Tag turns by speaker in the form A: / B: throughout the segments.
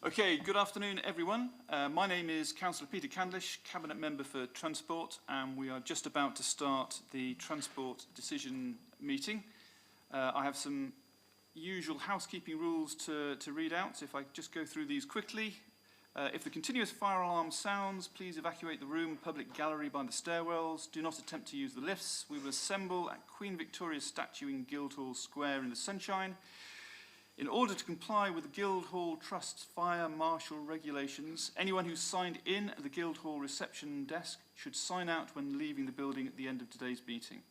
A: Okay, good afternoon everyone. My name is Councillor Peter Candlish, Cabinet Member for Transport, and we are just about to start the Transport Decision meeting. I have some usual housekeeping rules to read out, so if I just go through these quickly. If the continuous fire alarm sounds, please evacuate the room, public gallery by the stairwells. Do not attempt to use the lifts. We will assemble at Queen Victoria's statue in Guildhall Square in the sunshine. In order to comply with the Guildhall Trust's fire marshal regulations, anyone who signed in at the Guildhall reception desk should sign out when leaving the building at the end of today's meeting.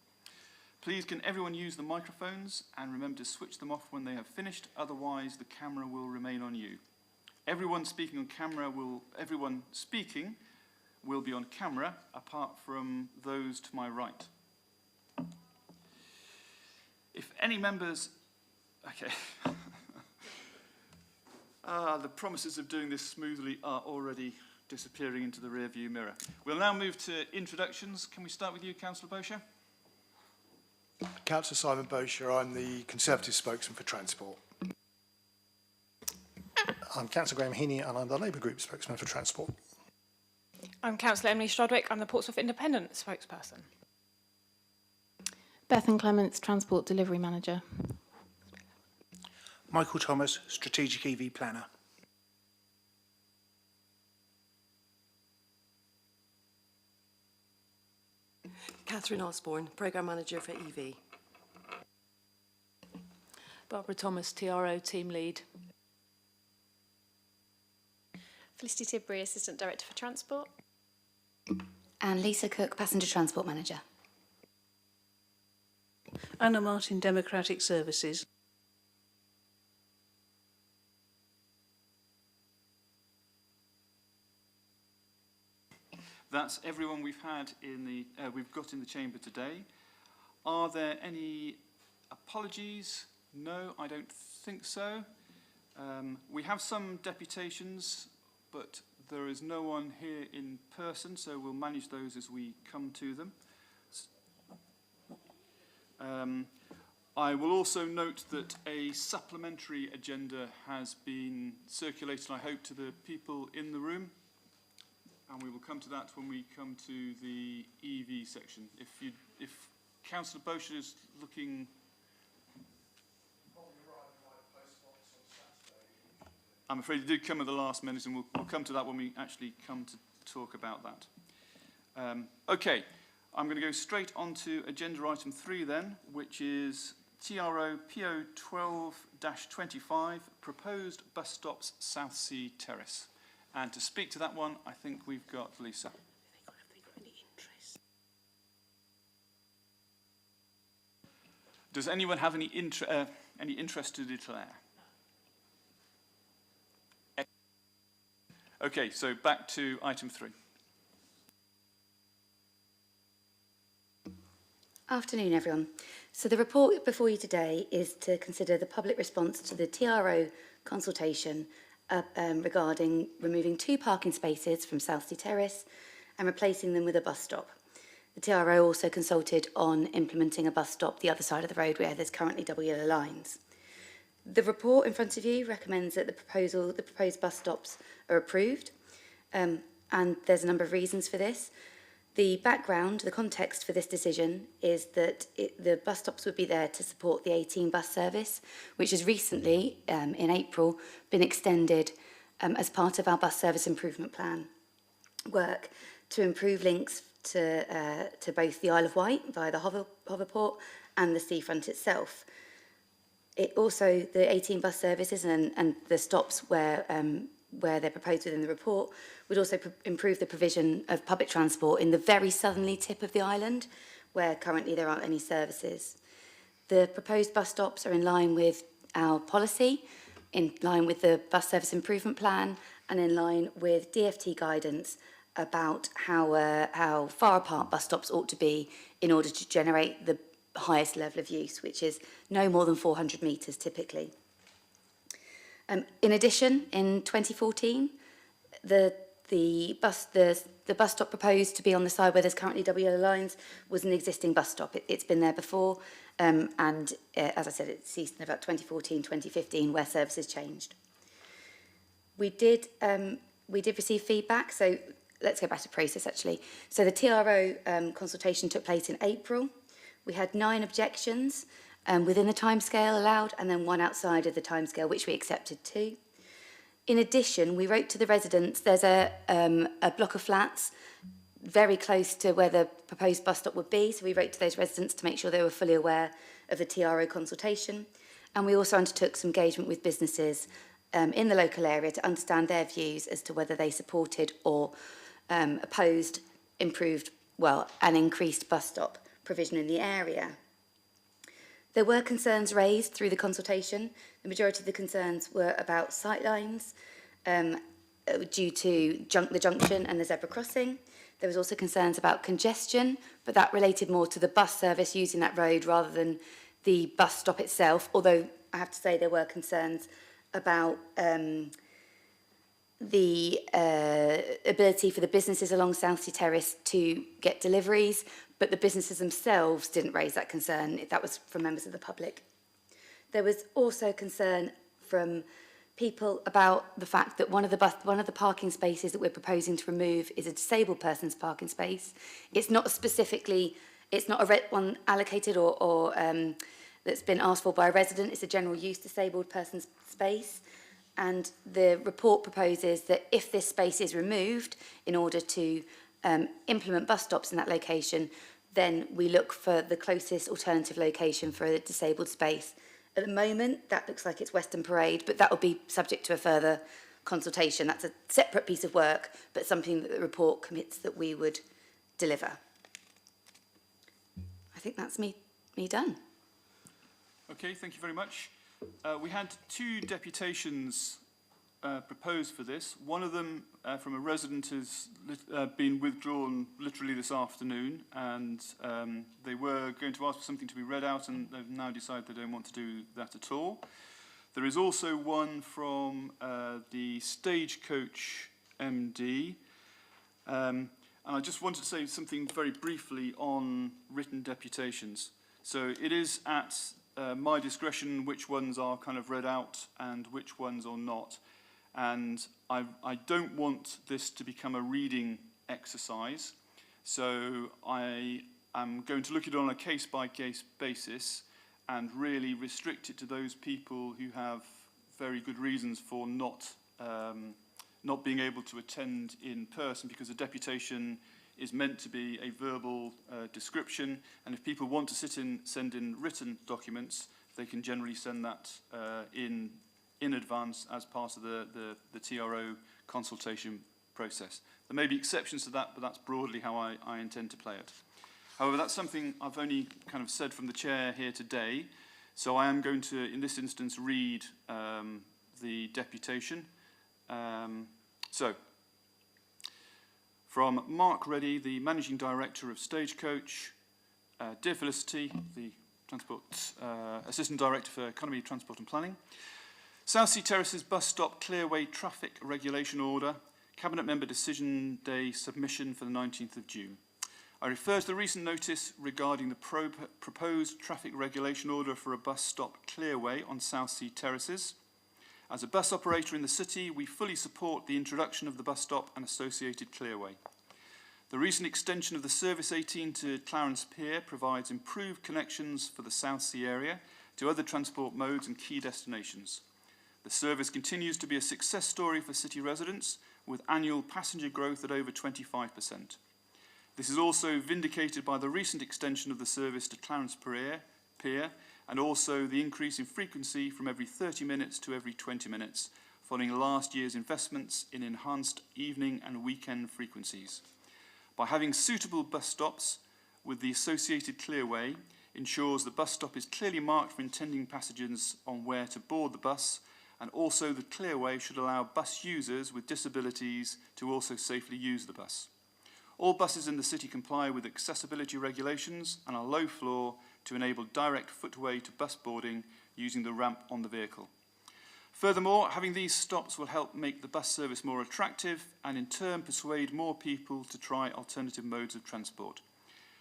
A: Please can everyone use the microphones and remember to switch them off when they have finished, otherwise the camera will remain on you. Everyone speaking will be on camera, apart from those to my right. If any members... Okay. The promises of doing this smoothly are already disappearing into the rearview mirror. We'll now move to introductions. Can we start with you, Councillor Bosher?
B: Councillor Simon Bosher, I'm the Conservative spokesman for Transport.
C: I'm Councillor Graham Heaney and I'm the Labour Group spokesman for Transport.
D: I'm Councillor Emily Strodwick. I'm the Portsmouth Independent spokesperson.
E: Bethan Clements, Transport Delivery Manager.
F: Michael Thomas, Strategic EV Planner.
G: Catherine Osborne, Programme Manager for EV.
H: Barbara Thomas, TRO Team Lead.
I: Felicity Tidbury, Assistant Director for Transport.
J: And Lisa Cook, Passenger Transport Manager.
K: Anna Martin, Democratic Services.
A: That's everyone we've got in the chamber today. Are there any apologies? No, I don't think so. We have some deputations, but there is no one here in person, so we'll manage those as we come to them. I will also note that a supplementary agenda has been circulated, I hope, to the people in the room. And we will come to that when we come to the EV section. If Councillor Bosher is looking... I'm afraid it did come at the last minute, and we'll come to that when we actually come to talk about that. Okay, I'm going to go straight on to agenda item 3 then, which is TRO PO 12-25, Proposed Bus Stops Southsea Terrace. And to speak to that one, I think we've got Lisa. Does anyone have any interest to declare? Okay, so back to item 3.
J: Afternoon, everyone. So the report before you today is to consider the public response to the TRO consultation regarding removing 2 parking spaces from Southsea Terrace and replacing them with a bus stop. The TRO also consulted on implementing a bus stop the other side of the road where there's currently double yellow lines. The report in front of you recommends that the proposed bus stops are approved, and there's a number of reasons for this. The background, the context for this decision is that the bus stops would be there to support the 18 bus service, which has recently, in April, been extended as part of our bus service improvement plan work to improve links to both the Isle of Wight via the hoverport and the seafront itself. It also, the 18 bus services and the stops where they're proposed within the report would also improve the provision of public transport in the very southerly tip of the island, where currently there aren't any services. The proposed bus stops are in line with our policy, in line with the bus service improvement plan, and in line with DfT guidance about how far apart bus stops ought to be in order to generate the highest level of use, which is no more than 400 metres typically. In addition, in 2014, the bus stop proposed to be on the side where there's currently double yellow lines was an existing bus stop. It's been there before, and as I said, it ceased in about 2014, 2015, where services changed. We did receive feedback, so let's go back to process actually. So the TRO consultation took place in April. We had 9 objections within the timescale allowed, and then 1 outside of the timescale, which we accepted too. In addition, we wrote to the residents. There's a block of flats very close to where the proposed bus stop would be, so we wrote to those residents to make sure they were fully aware of the TRO consultation. And we also undertook some engagement with businesses in the local area to understand their views as to whether they supported or opposed improved, an increased bus stop provision in the area. There were concerns raised through the consultation. The majority of the concerns were about sightlines due to the junction and the zebra crossing. There was also concerns about congestion, but that related more to the bus service using that road rather than the bus stop itself, although I have to say there were concerns about the ability for the businesses along Southsea Terrace to get deliveries, but the businesses themselves didn't raise that concern. That was from members of the public. There was also concern from people about the fact that one of the parking spaces that we're proposing to remove is a disabled person's parking space. It's not a red one allocated or that's been asked for by a resident. It's a general use disabled person's space. And the report proposes that if this space is removed in order to implement bus stops in that location, then we look for the closest alternative location for a disabled space. At the moment, that looks like it's Western Parade, but that will be subject to a further consultation. That's a separate piece of work, but something that the report commits that we would deliver. I think that's me done.
A: Okay, thank you very much. We had 2 deputations proposed for this. One of them from a resident has been withdrawn literally this afternoon, and they were going to ask for something to be read out, and they've now decided they don't want to do that at all. There is also one from the Stagecoach MD, and I just wanted to say something very briefly on written deputations. So it is at my discretion which ones are kind of read out and which ones are not. And I don't want this to become a reading exercise. So I am going to look at it on a case-by-case basis and really restrict it to those people who have very good reasons for not being able to attend in person, because a deputation is meant to be a verbal description, and if people want to send in written documents, they can generally send that in advance as part of the TRO consultation process. There may be exceptions to that, but that's broadly how I intend to play it. However, that's something I've only kind of said from the chair here today, so I am going to, in this instance, read the deputation. From Mark Reddy, the Managing Director of Stagecoach. Dear Felicity, the Assistant Director for Economy, Transport and Planning. Southsea Terraces Bus Stop Clearway Traffic Regulation Order, Cabinet Member Decision Day submission for the 19th of June. I refer to the recent notice regarding the proposed traffic regulation order for a bus stop Clearway on Southsea Terraces. As a bus operator in the city, we fully support the introduction of the bus stop and associated Clearway. The recent extension of the Service 18 to Clarence Pier provides improved connections for the Southsea area to other transport modes and key destinations. The service continues to be a success story for city residents, with annual passenger growth at over 25%. This is also vindicated by the recent extension of the service to Clarence Pier, and also the increase in frequency from every 30 minutes to every 20 minutes, following last year's investments in enhanced evening and weekend frequencies. By having suitable bus stops with the associated Clearway, ensures the bus stop is clearly marked for intending passengers on where to board the bus, and also the Clearway should allow bus users with disabilities to also safely use the bus. All buses in the city comply with accessibility regulations and are low floor to enable direct footway to bus boarding using the ramp on the vehicle. Furthermore, having these stops will help make the bus service more attractive and in turn persuade more people to try alternative modes of transport.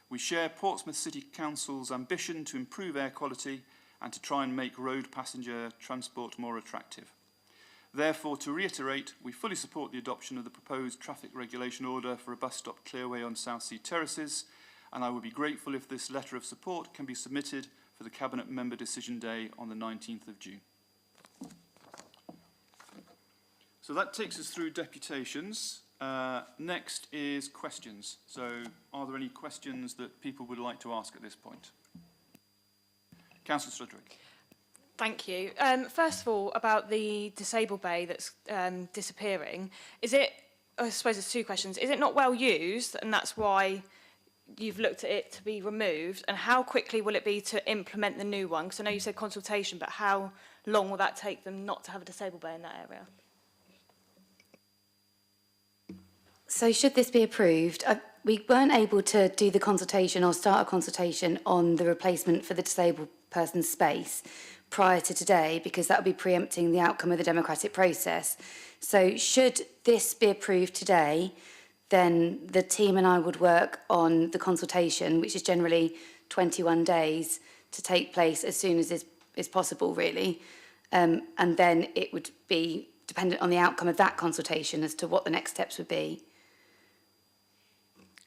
A: We share Portsmouth City Council's ambition to improve air quality and to try and make road passenger transport more attractive. Therefore, to reiterate, we fully support the adoption of the proposed traffic regulation order for a bus stop clearway on Southsea Terraces, and I would be grateful if this letter of support can be submitted for the Cabinet Member Decision Day on the 19th of June. So that takes us through deputations. Next is questions. So are there any questions that people would like to ask at this point? Councillor Strudwick.
D: Thank you. First of all, about the disabled bay that's disappearing, is it, I suppose there's two questions, is it not well used and that's why you've looked at it to be removed, and how quickly will it be to implement the new one? Because I know you said consultation, but how long will that take them not to have a disabled bay in that area?
J: So should this be approved, we weren't able to do the consultation or start a consultation on the replacement for the disabled person's space prior to today, because that would be preempting the outcome of the democratic process. So should this be approved today, then the team and I would work on the consultation, which is generally 21 days, to take place as soon as is possible, really. And then it would be dependent on the outcome of that consultation as to what the next steps would be.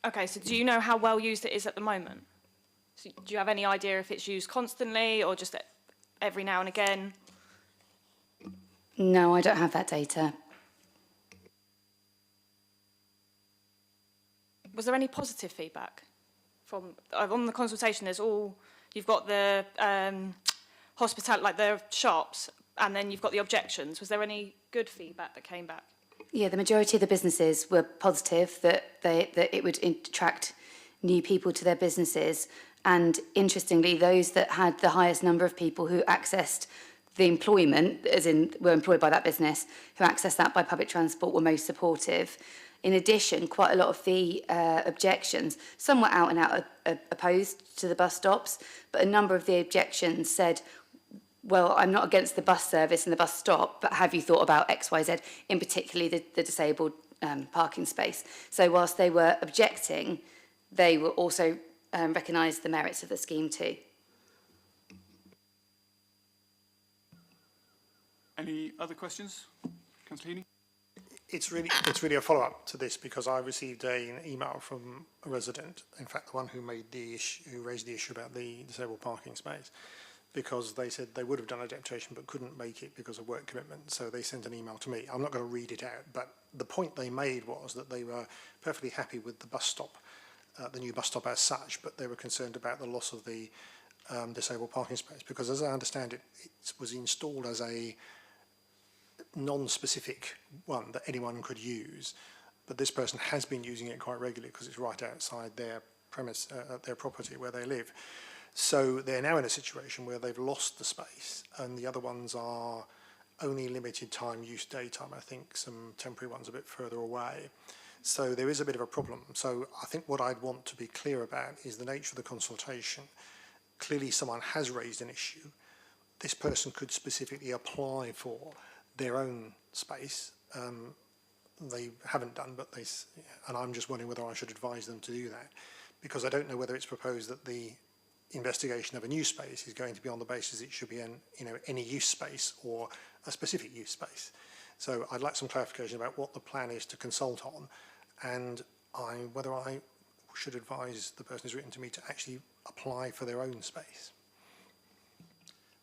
D: Okay, so do you know how well used it is at the moment? So do you have any idea if it's used constantly or just every now and again?
J: No, I don't have that data.
D: Was there any positive feedback from on the consultation? There's all, you've got the hospitality, like the shops, and then you've got the objections. Was there any good feedback that came back?
J: Yeah, the majority of the businesses were positive that it would attract new people to their businesses. And interestingly, those that had the highest number of people who accessed the employment, as in were employed by that business, who accessed that by public transport, were most supportive. In addition, quite a lot of the objections, some were out and out opposed to the bus stops, but a number of the objections said, well, I'm not against the bus service and the bus stop, but have you thought about X, Y, Z, in particularly the disabled parking space? So whilst they were objecting, they were also recognised the merits of the scheme too.
A: Any other questions? Councillor Heaney?
C: It's really a follow-up to this, because I received an email from a resident, in fact the one who raised the issue about the disabled parking space, because they said they would have done a deputation but couldn't make it because of work commitment. So they sent an email to me. I'm not going to read it out, but the point they made was that they were perfectly happy with the bus stop, the new bus stop as such, but they were concerned about the loss of the disabled parking space, because as I understand it, it was installed as a non-specific one that anyone could use, but this person has been using it quite regularly because it's right outside their premise, their property where they live. So they're now in a situation where they've lost the space, and the other ones are only limited time use daytime. I think some temporary ones a bit further away. So there is a bit of a problem. So I think what I'd want to be clear about is the nature of the consultation. Clearly someone has raised an issue. This person could specifically apply for their own space. They haven't done, but and I'm just wondering whether I should advise them to do that, because I don't know whether it's proposed that the investigation of a new space is going to be on the basis it should be any use space or a specific use space. So I'd like some clarification about what the plan is to consult on, and whether I should advise the person who's written to me to actually apply for their own space.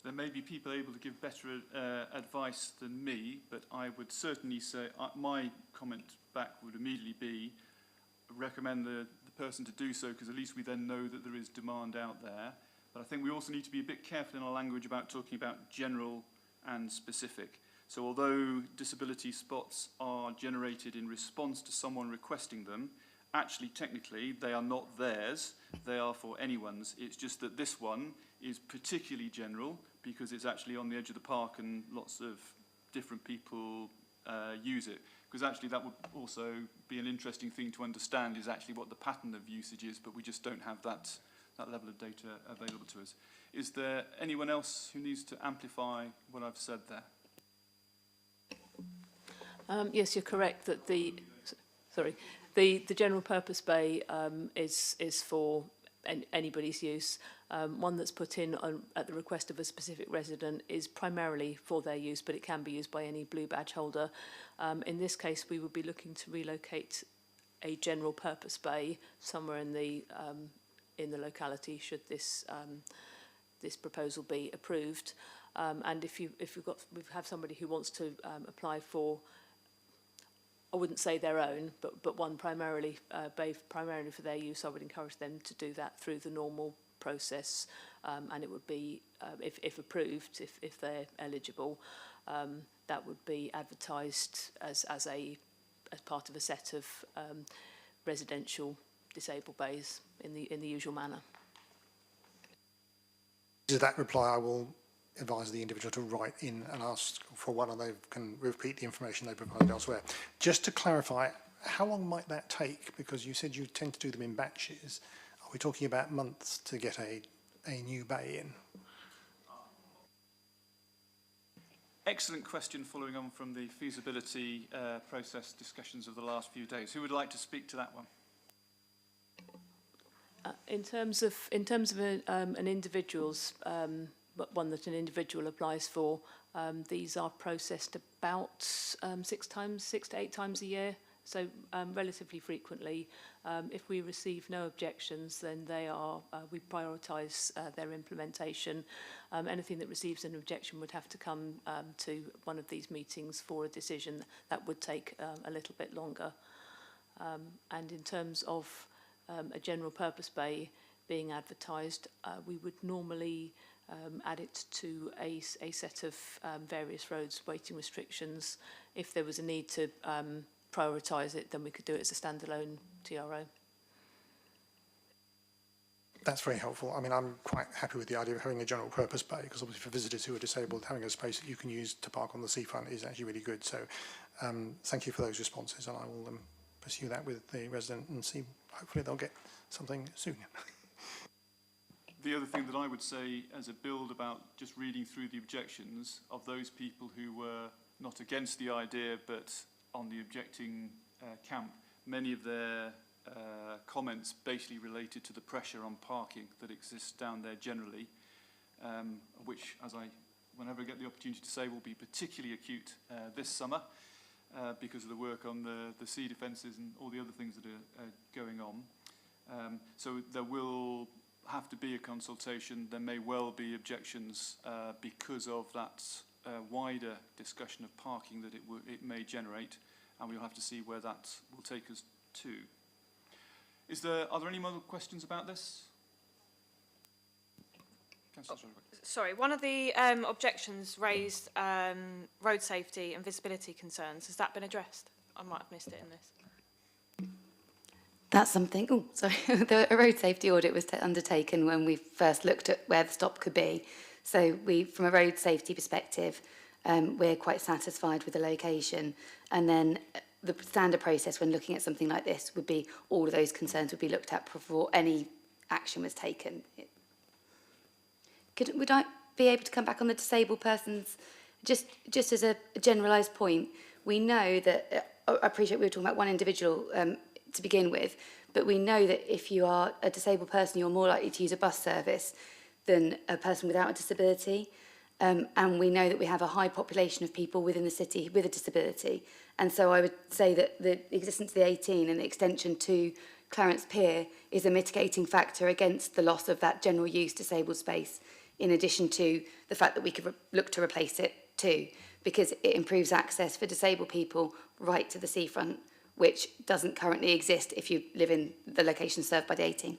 A: There may be people able to give better advice than me, but I would certainly say my comment back would immediately be recommend the person to do so, because at least we then know that there is demand out there. But I think we also need to be a bit careful in our language about talking about general and specific. So although disability spots are generated in response to someone requesting them, actually technically they are not theirs, they are for anyone's. It's just that this one is particularly general because it's actually on the edge of the park and lots of different people use it. Because actually that would also be an interesting thing to understand, is actually what the pattern of usage is, but we just don't have that level of data available to us. Is there anyone else who needs to amplify what I've said there?
H: Yes, you're correct that the general purpose bay is for anybody's use. One that's put in at the request of a specific resident is primarily for their use, but it can be used by any blue badge holder. In this case, we would be looking to relocate a general purpose bay somewhere in the locality, should this this proposal be approved. And if we have somebody who wants to apply for, I wouldn't say their own, but one primarily primarily for their use, I would encourage them to do that through the normal process, and it would be, if approved, if they're eligible, that would be advertised as part of a set of residential disabled bays in the usual manner.
C: To that reply, I will advise the individual to write in and ask for one, and they can repeat the information they provided elsewhere. Just to clarify, how long might that take? Because you said you tend to do them in batches. Are we talking about months to get a new bay in?
A: Excellent question following on from the feasibility process discussions of the last few days. Who would like to speak to that one?
H: In terms of an individual's, one that an individual applies for, these are processed about 6 to 8 times a year, so relatively frequently. If we receive no objections, then we prioritise their implementation. Anything that receives an objection would have to come to one of these meetings for a decision. That would take a little bit longer. And in terms of a general purpose bay being advertised, we would normally add it to a set of various roads waiting restrictions. If there was a need to prioritise it, then we could do it as a standalone TRO.
C: That's very helpful. I mean, I'm quite happy with the idea of having a general purpose bay, because obviously for visitors who are disabled, having a space that you can use to park on the seafront is actually really good. So thank you for those responses, and I will pursue that with the resident and see, hopefully they'll get something soon.
A: The other thing that I would say as a build about just reading through the objections of those people who were not against the idea but on the objecting camp, many of their comments basically related to the pressure on parking that exists down there generally, which, whenever I get the opportunity to say, will be particularly acute this summer because of the work on the sea defences and all the other things that are going on. So there will have to be a consultation. There may well be objections because of that wider discussion of parking that it may generate, and we'll have to see where that will take us to. Are there any more questions about this?
D: Sorry, one of the objections raised road safety and visibility concerns. Has that been addressed? I might have missed it in this.
J: That's something. Oh, sorry. A road safety audit was undertaken when we first looked at where the stop could be. So from a road safety perspective, we're quite satisfied with the location. And then the standard process when looking at something like this would be all of those concerns would be looked at before any action was taken. Would I be able to come back on the disabled persons? Just as a generalised point, we know that, I appreciate we were talking about one individual to begin with, but we know that if you are a disabled person, you're more likely to use a bus service than a person without a disability. And we know that we have a high population of people within the city with a disability. And so I would say that the existence of the 18 and the extension to Clarence Pier is a mitigating factor against the loss of that general use disabled space, in addition to the fact that we could look to replace it too, because it improves access for disabled people right to the seafront, which doesn't currently exist if you live in the location served by the 18.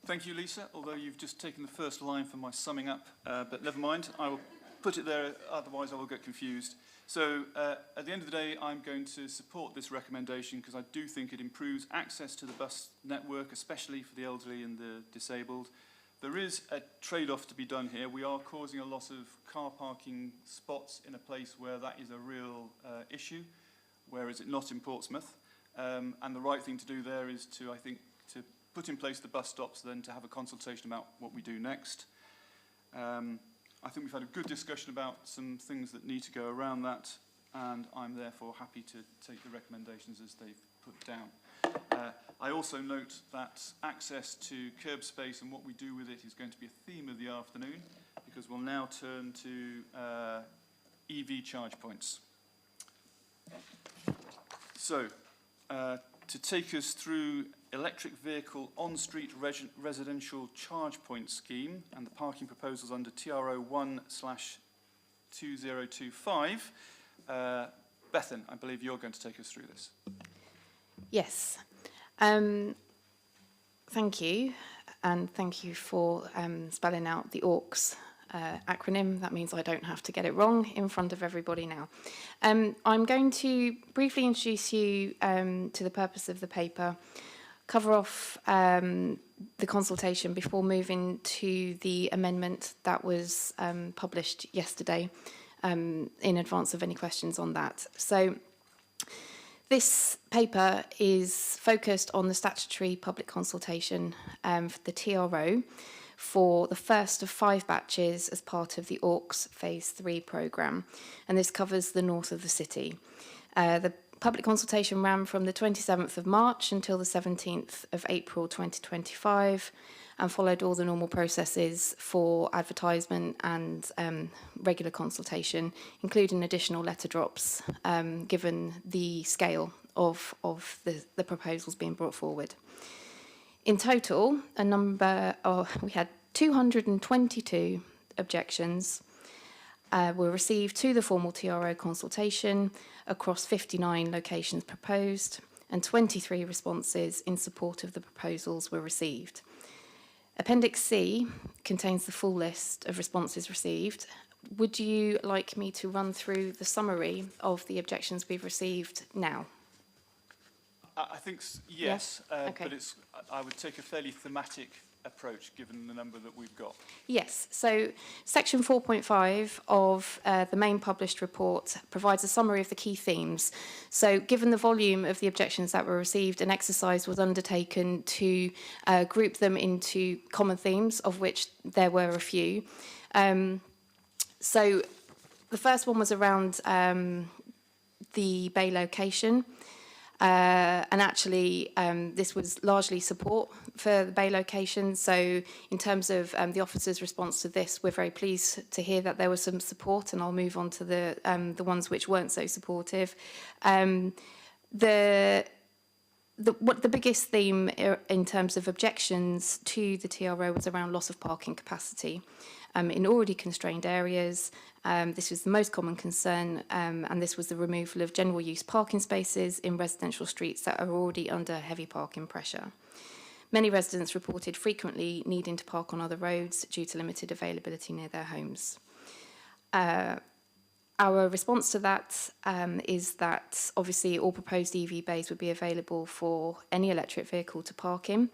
A: Thank you, Lisa, although you've just taken the first line for my summing up, but never mind, I will put it there, otherwise I will get confused. So at the end of the day, I'm going to support this recommendation because I do think it improves access to the bus network, especially for the elderly and the disabled. There is a trade-off to be done here. We are causing a loss of car parking spots in a place where that is a real issue, whereas it's not in Portsmouth. And the right thing to do there is to, I think, to put in place the bus stops, then to have a consultation about what we do next. I think we've had a good discussion about some things that need to go around that, and I'm therefore happy to take the recommendations as they've put down. I also note that access to curb space and what we do with it is going to be a theme of the afternoon, because we'll now turn to EV charge points. So, to take us through electric vehicle on-street residential charge point scheme and the parking proposals under TRO 1/2025, Bethan, I believe you're going to take us through this.
E: Yes. Thank you, and thank you for spelling out the AUX acronym. That means I don't have to get it wrong in front of everybody now. I'm going to briefly introduce you to the purpose of the paper, cover off the consultation before moving to the amendment that was published yesterday in advance of any questions on that. So this paper is focused on the statutory public consultation for the TRO for the first of 5 batches as part of the AUX Phase 3 programme, and this covers the north of the city. The public consultation ran from the 27th of March until the 17th of April 2025 and followed all the normal processes for advertisement and regular consultation, including additional letter drops, given the scale of the proposals being brought forward. In total, we had 222 objections were received to the formal TRO consultation across 59 locations proposed, and 23 responses in support of the proposals were received. Appendix C contains the full list of responses received. Would you like me to run through the summary of the objections we've received now?
A: I think yes,
E: Okay.
A: but I would take a fairly thematic approach given the number that we've got.
E: Yes, so section 4.5 of the main published report provides a summary of the key themes. So given the volume of the objections that were received, an exercise was undertaken to group them into common themes, of which there were a few. So the first one was around the bay location. And actually, this was largely support for the bay location. So in terms of the officer's response to this, we're very pleased to hear that there was some support, and I'll move on to the ones which weren't so supportive. The biggest theme in terms of objections to the TRO was around loss of parking capacity. In already constrained areas, this was the most common concern, and this was the removal of general use parking spaces in residential streets that are already under heavy parking pressure. Many residents reported frequently needing to park on other roads due to limited availability near their homes. Our response to that is that obviously all proposed EV bays would be available for any electric vehicle to park in.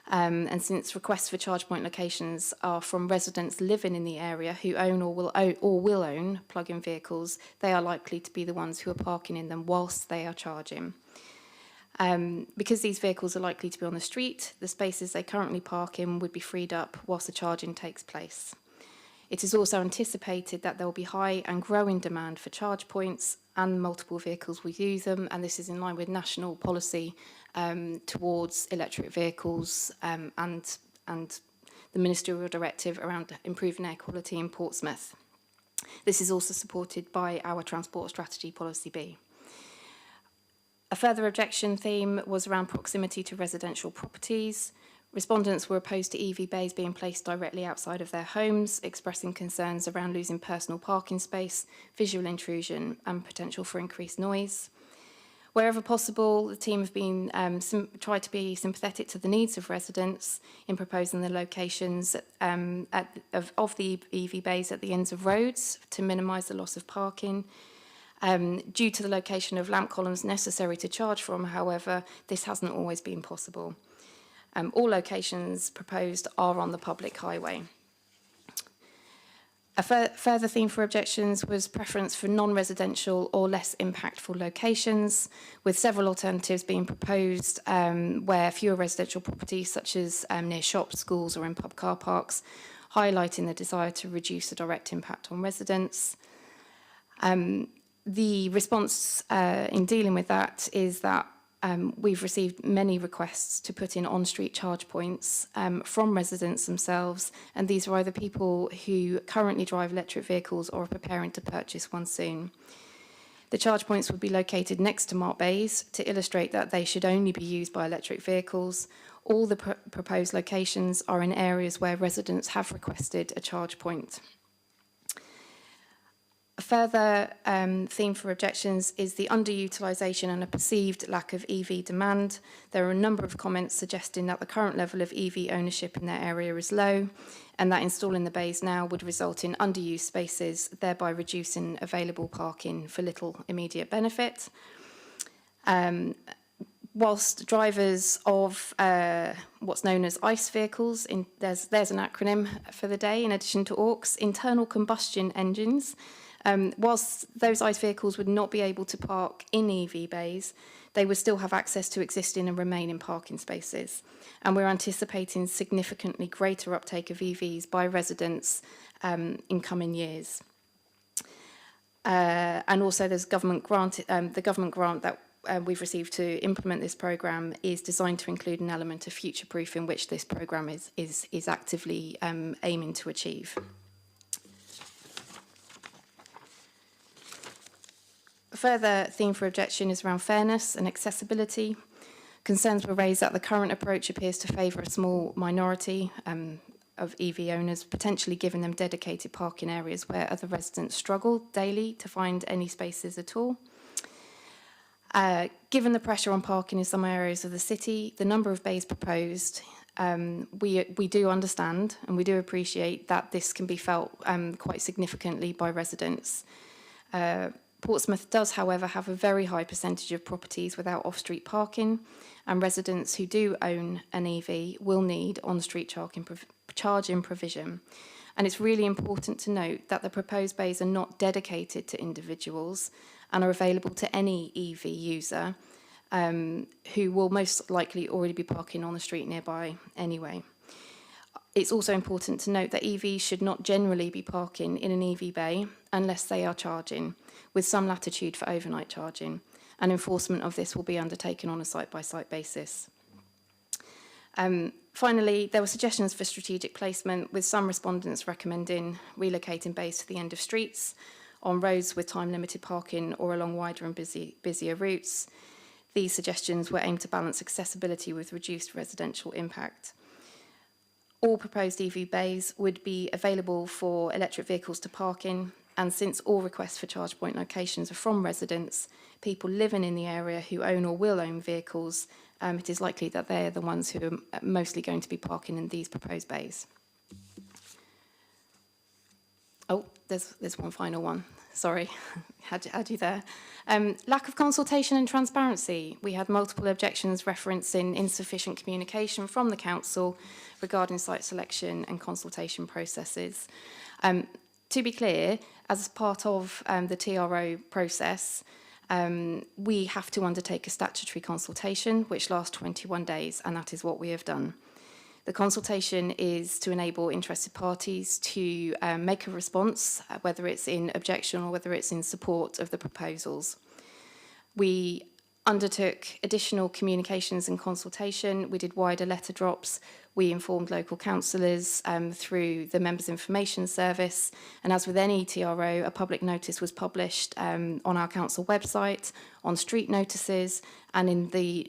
E: And since requests for charge point locations are from residents living in the area who own or will own plug-in vehicles, they are likely to be the ones who are parking in them whilst they are charging. Because these vehicles are likely to be on the street, the spaces they currently park in would be freed up whilst the charging takes place. It is also anticipated that there will be high and growing demand for charge points, and multiple vehicles will use them, and this is in line with national policy towards electric vehicles and the ministerial directive around improving air quality in Portsmouth. This is also supported by our Transport Strategy Policy B. A further objection theme was around proximity to residential properties. Respondents were opposed to EV bays being placed directly outside of their homes, expressing concerns around losing personal parking space, visual intrusion, and potential for increased noise. Wherever possible, the team have been tried to be sympathetic to the needs of residents in proposing the locations of the EV bays at the ends of roads to minimise the loss of parking. Due to the location of lamp columns necessary to charge from, however, this hasn't always been possible. All locations proposed are on the public highway. A further theme for objections was preference for non-residential or less impactful locations, with several alternatives being proposed where fewer residential properties, such as near shops, schools or in pub car parks, highlighting the desire to reduce the direct impact on residents. The response in dealing with that is that we've received many requests to put in on-street charge points from residents themselves, and these are either people who currently drive electric vehicles or are preparing to purchase one soon. The charge points would be located next to marked bays to illustrate that they should only be used by electric vehicles. All the proposed locations are in areas where residents have requested a charge point. A further theme for objections is the underutilisation and a perceived lack of EV demand. There are a number of comments suggesting that the current level of EV ownership in their area is low, and that installing the bays now would result in underused spaces, thereby reducing available parking for little immediate benefit. Whilst drivers of what's known as ICE vehicles, there's an acronym for the day in addition to AUX, internal combustion engines, whilst those ICE vehicles would not be able to park in EV bays, they would still have access to existing and remaining parking spaces. And we're anticipating significantly greater uptake of EVs by residents in coming years. And also there's government grant, the government grant that we've received to implement this programme is designed to include an element of future-proofing, which this programme is actively aiming to achieve. A further theme for objection is around fairness and accessibility. Concerns were raised that the current approach appears to favour a small minority of EV owners, potentially giving them dedicated parking areas where other residents struggle daily to find any spaces at all. Given the pressure on parking in some areas of the city, the number of bays proposed, we do understand and we do appreciate that this can be felt quite significantly by residents. Portsmouth does, however, have a very high percentage of properties without off-street parking, and residents who do own an EV will need on-street charging provision. And it's really important to note that the proposed bays are not dedicated to individuals and are available to any EV user who will most likely already be parking on the street nearby anyway. It's also important to note that EVs should not generally be parking in an EV bay unless they are charging, with some latitude for overnight charging, and enforcement of this will be undertaken on a site-by-site basis. Finally, there were suggestions for strategic placement, with some respondents recommending relocating bays to the end of streets, on roads with time-limited parking or along wider and busier routes. These suggestions were aimed to balance accessibility with reduced residential impact. All proposed EV bays would be available for electric vehicles to park in, and since all requests for charge point locations are from residents, people living in the area who own or will own vehicles, it is likely that they're the ones who are mostly going to be parking in these proposed bays. Oh, there's one final one. Sorry, had you there. Lack of consultation and transparency. We had multiple objections referencing insufficient communication from the council regarding site selection and consultation processes. To be clear, as part of the TRO process, we have to undertake a statutory consultation which lasts 21 days, and that is what we have done. The consultation is to enable interested parties to make a response, whether it's in objection or whether it's in support of the proposals. We undertook additional communications and consultation. We did wider letter drops. We informed local councillors through the Members' Information Service. And as with any TRO, a public notice was published on our council website, on street notices, and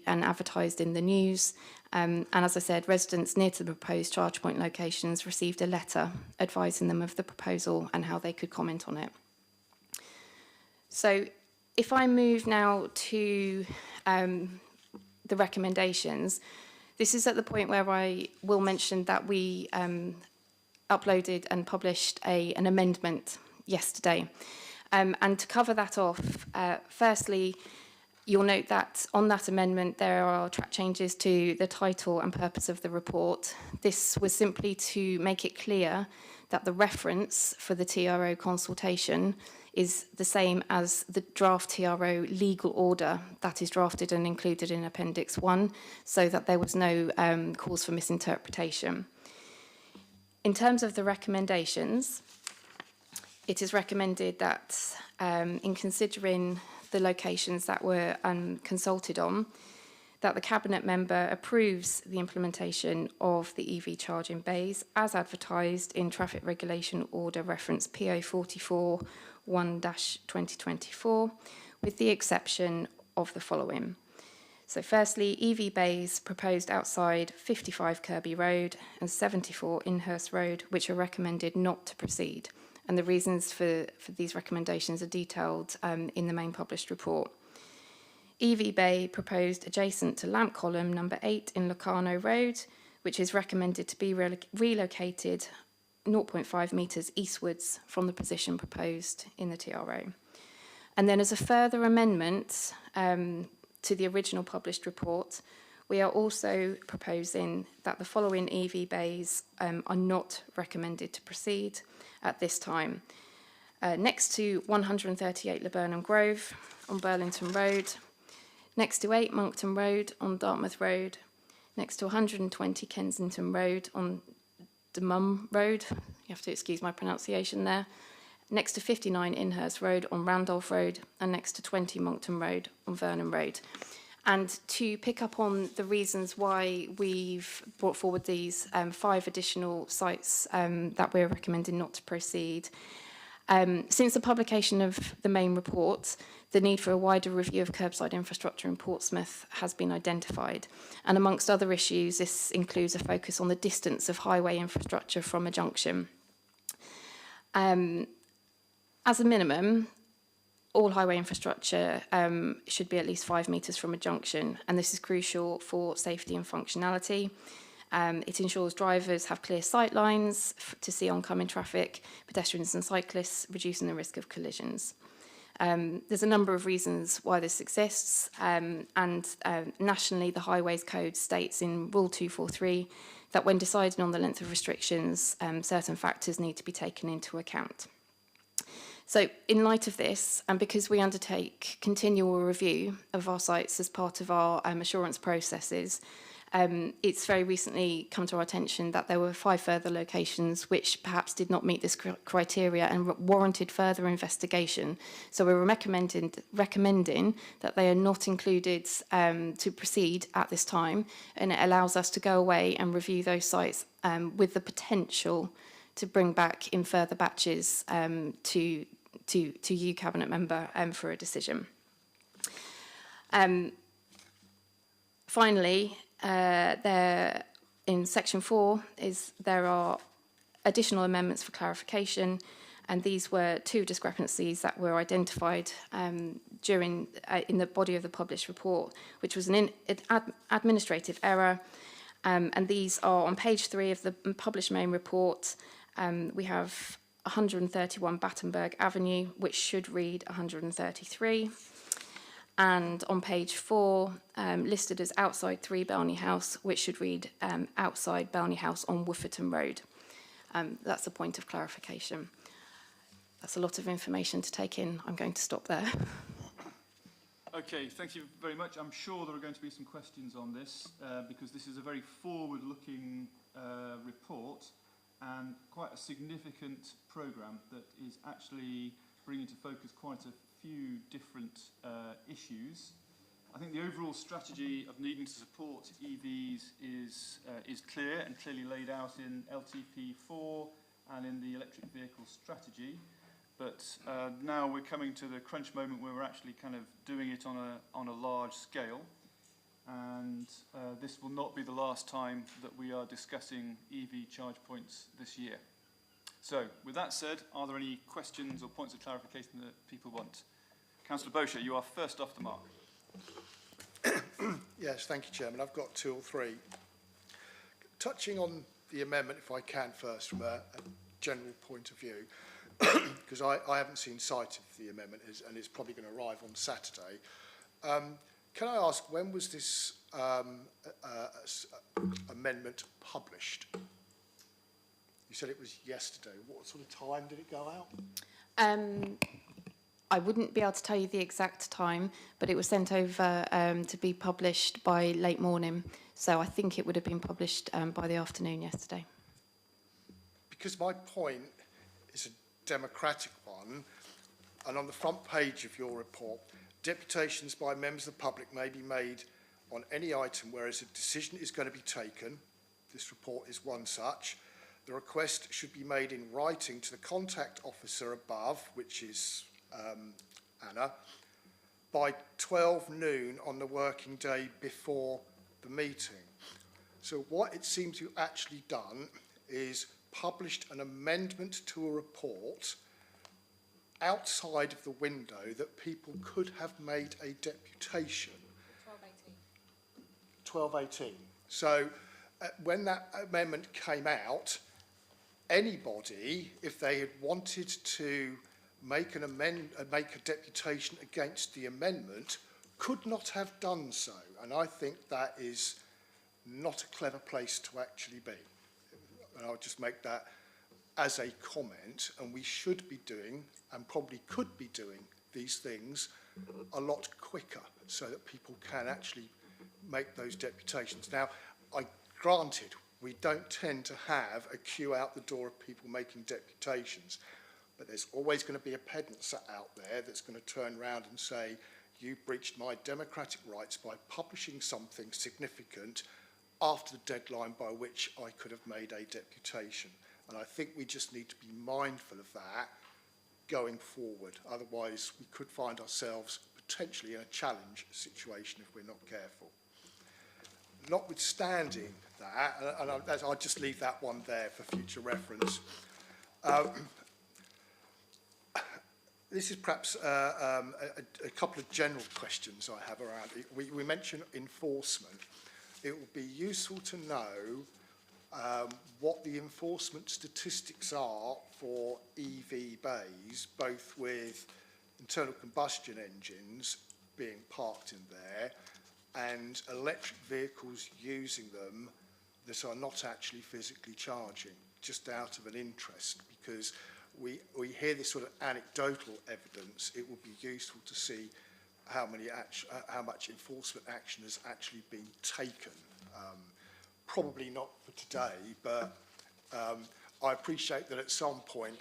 E: advertised in the news. And as I said, residents near to the proposed charge point locations received a letter advising them of the proposal and how they could comment on it. So if I move now to the recommendations, this is at the point where I will mention that we uploaded and published an amendment yesterday. And to cover that off, firstly, you'll note that on that amendment there are track changes to the title and purpose of the report. This was simply to make it clear that the reference for the TRO consultation is the same as the draft TRO legal order that is drafted and included in Appendix 1, so that there was no cause for misinterpretation. In terms of the recommendations, it is recommended that in considering the locations that were consulted on, that the Cabinet member approves the implementation of the EV charging bays as advertised in Traffic Regulation Order reference PO 44 1-2024, with the exception of the following. So firstly, EV bays proposed outside 55 Kirby Road and 74 Inhurst Road, which are recommended not to proceed. And the reasons for these recommendations are detailed in the main published report. EV bay proposed adjacent to lamp column number 8 in Locarno Road, which is recommended to be relocated 0.5 metres eastwards from the position proposed in the TRO. And then as a further amendment to the original published report, we are also proposing that the following EV bays are not recommended to proceed at this time. Next to 138 Laburnum Grove on Burlington Road, next to 8 Monkton Road on Dartmouth Road, next to 120 Kensington Road on Demum Road, you have to excuse my pronunciation there, next to 59 Inhurst Road on Randolph Road, and next to 20 Monkton Road on Vernon Road. And to pick up on the reasons why we've brought forward these 5 additional sites that we're recommending not to proceed, since the publication of the main report, the need for a wider review of curbside infrastructure in Portsmouth has been identified. And amongst other issues, this includes a focus on the distance of highway infrastructure from a junction. As a minimum, all highway infrastructure should be at least 5 metres from a junction, and this is crucial for safety and functionality. It ensures drivers have clear sight lines to see oncoming traffic, pedestrians and cyclists, reducing the risk of collisions. There's a number of reasons why this exists, and nationally the Highways Code states in Rule 243 that when deciding on the length of restrictions, certain factors need to be taken into account. So in light of this, and because we undertake continual review of our sites as part of our assurance processes, it's very recently come to our attention that there were 5 further locations which perhaps did not meet this criteria and warranted further investigation. So we're recommending that they are not included to proceed at this time, and it allows us to go away and review those sites with the potential to bring back in further batches to you, Cabinet Member, for a decision. Finally, there in section 4 there are additional amendments for clarification, and these were 2 discrepancies that were identified during in the body of the published report, which was an administrative error, and these are on page 3 of the published main report. We have 131 Battenberg Avenue, which should read 133. And on page 4, listed as outside 3 Belney House, which should read outside Belney House on Wifferton Road. That's a point of clarification. That's a lot of information to take in. I'm going to stop there.
A: Okay, thank you very much. I'm sure there are going to be some questions on this because this is a very forward-looking report and quite a significant programme that is actually bringing to focus quite a few different issues. I think the overall strategy of needing to support EVs is clear and clearly laid out in LTP4 and in the electric vehicle strategy. But now we're coming to the crunch moment where we're actually kind of doing it on a large scale. And this will not be the last time that we are discussing EV charge points this year. So, with that said, are there any questions or points of clarification that people want? Councillor Bosher, you are first off the mark.
B: Yes, thank you, Chairman. I've got 2 or 3. Touching on the amendment, if I can first, from a general point of view, because I haven't seen sight of the amendment, and it's probably going to arrive on Saturday. Can I ask, when was this amendment published? You said it was yesterday. What sort of time did it go out?
E: I wouldn't be able to tell you the exact time, but it was sent over to be published by late morning. So I think it would have been published by the afternoon yesterday.
B: Because my point is a democratic one, and on the front page of your report, deputations by members of the public may be made on any item whereas a decision is going to be taken, this report is one such, the request should be made in writing to the contact officer above, which is Anna, by 12 noon on the working day before the meeting. So what it seems to have actually done is published an amendment to a report outside of the window that people could have made a deputation. 12:18. So when that amendment came out, anybody, if they had wanted to make make a deputation against the amendment, could not have done so. And I think that is not a clever place to actually be. And I'll just make that as a comment, and we should be doing, and probably could be doing, these things a lot quicker so that people can actually make those deputations. Now, granted, we don't tend to have a queue out the door of people making deputations, but there's always going to be a pedant sat out there that's going to turn around and say, you breached my democratic rights by publishing something significant after the deadline by which I could have made a deputation. And I think we just need to be mindful of that going forward. Otherwise, we could find ourselves potentially in a challenge situation if we're not careful. Notwithstanding that, and I'll just leave that one there for future reference. This is perhaps a couple of general questions I have around it. We mentioned enforcement. It would be useful to know what the enforcement statistics are for EV bays, both with internal combustion engines being parked in there and electric vehicles using them that are not actually physically charging, just out of an interest, because we hear this sort of anecdotal evidence. It would be useful to see how much enforcement action has actually been taken. Probably not for today, but I appreciate that at some point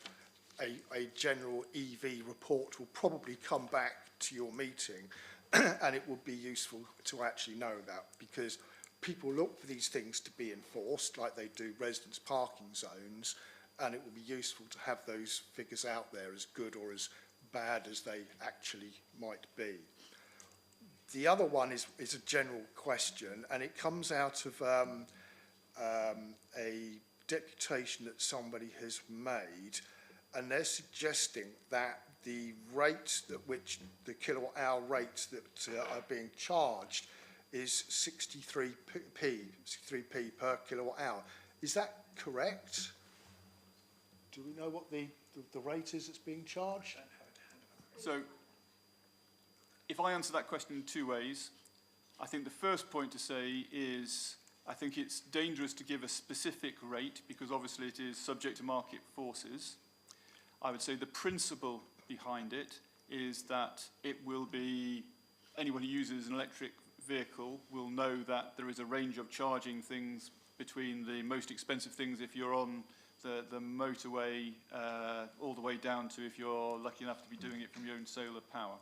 B: a general EV report will probably come back to your meeting and it would be useful to actually know about, because people look for these things to be enforced like they do residence parking zones, and it would be useful to have those figures out there as good or as bad as they actually might be. The other one is a general question, and it comes out of a deputation that somebody has made, and they're suggesting that the rates at which the kilowatt hour rates that are being charged is 63p per kilowatt hour. Is that correct? Do we know what the rate is that's being charged?
A: So, if I answer that question in two ways, I think the first point to say is I think it's dangerous to give a specific rate because obviously it is subject to market forces. I would say the principle behind it is that it will be, anyone who uses an electric vehicle will know that there is a range of charging things between the most expensive things if you're on the motorway all the way down to if you're lucky enough to be doing it from your own solar power.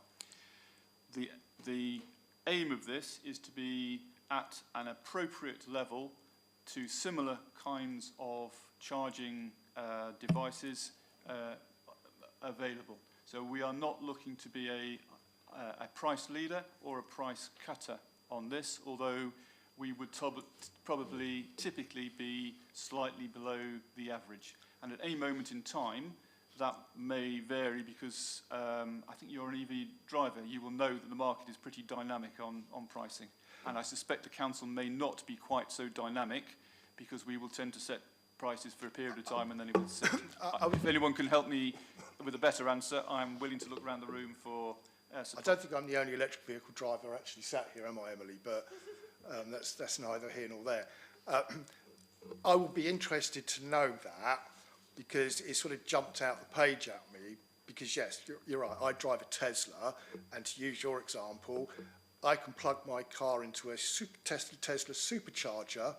A: The aim of this is to be at an appropriate level to similar kinds of charging devices available. So we are not looking to be a price leader or a price cutter on this, although we would probably typically be slightly below the average. And at any moment in time, that may vary because I think you're an EV driver. You will know that the market is pretty dynamic on pricing. And I suspect the council may not be quite so dynamic because we will tend to set prices for a period of time and then it will sit. If anyone can help me with a better answer, I'm willing to look around the room for support.
B: I don't think I'm the only electric vehicle driver actually sat here, am I, Emily? But that's neither here nor there. I would be interested to know that because it sort of jumped out the page at me because, yes, you're right, I drive a Tesla, and to use your example, I can plug my car into a Tesla supercharger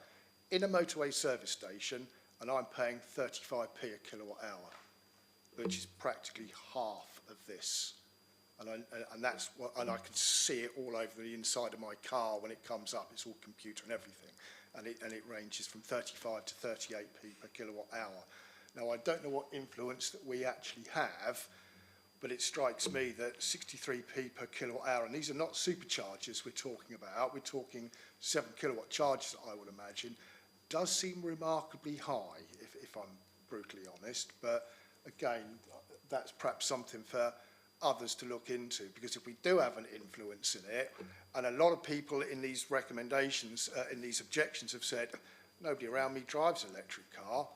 B: in a motorway service station, and I'm paying 35p a kilowatt hour, which is practically half of this. And that's what, and I can see it all over the inside of my car when it comes up. It's all computer and everything, and it ranges from 35 to 38p per kilowatt hour. Now I don't know what influence that we actually have, but it strikes me that 63p per kilowatt hour, and these are not superchargers we're talking about. We're talking 7 kilowatt chargers, I would imagine, does seem remarkably high, if I'm brutally honest. But again, that's perhaps something for others to look into, because if we do have an influence in it, and a lot of people in these recommendations, in these objections have said, nobody around me drives an electric car.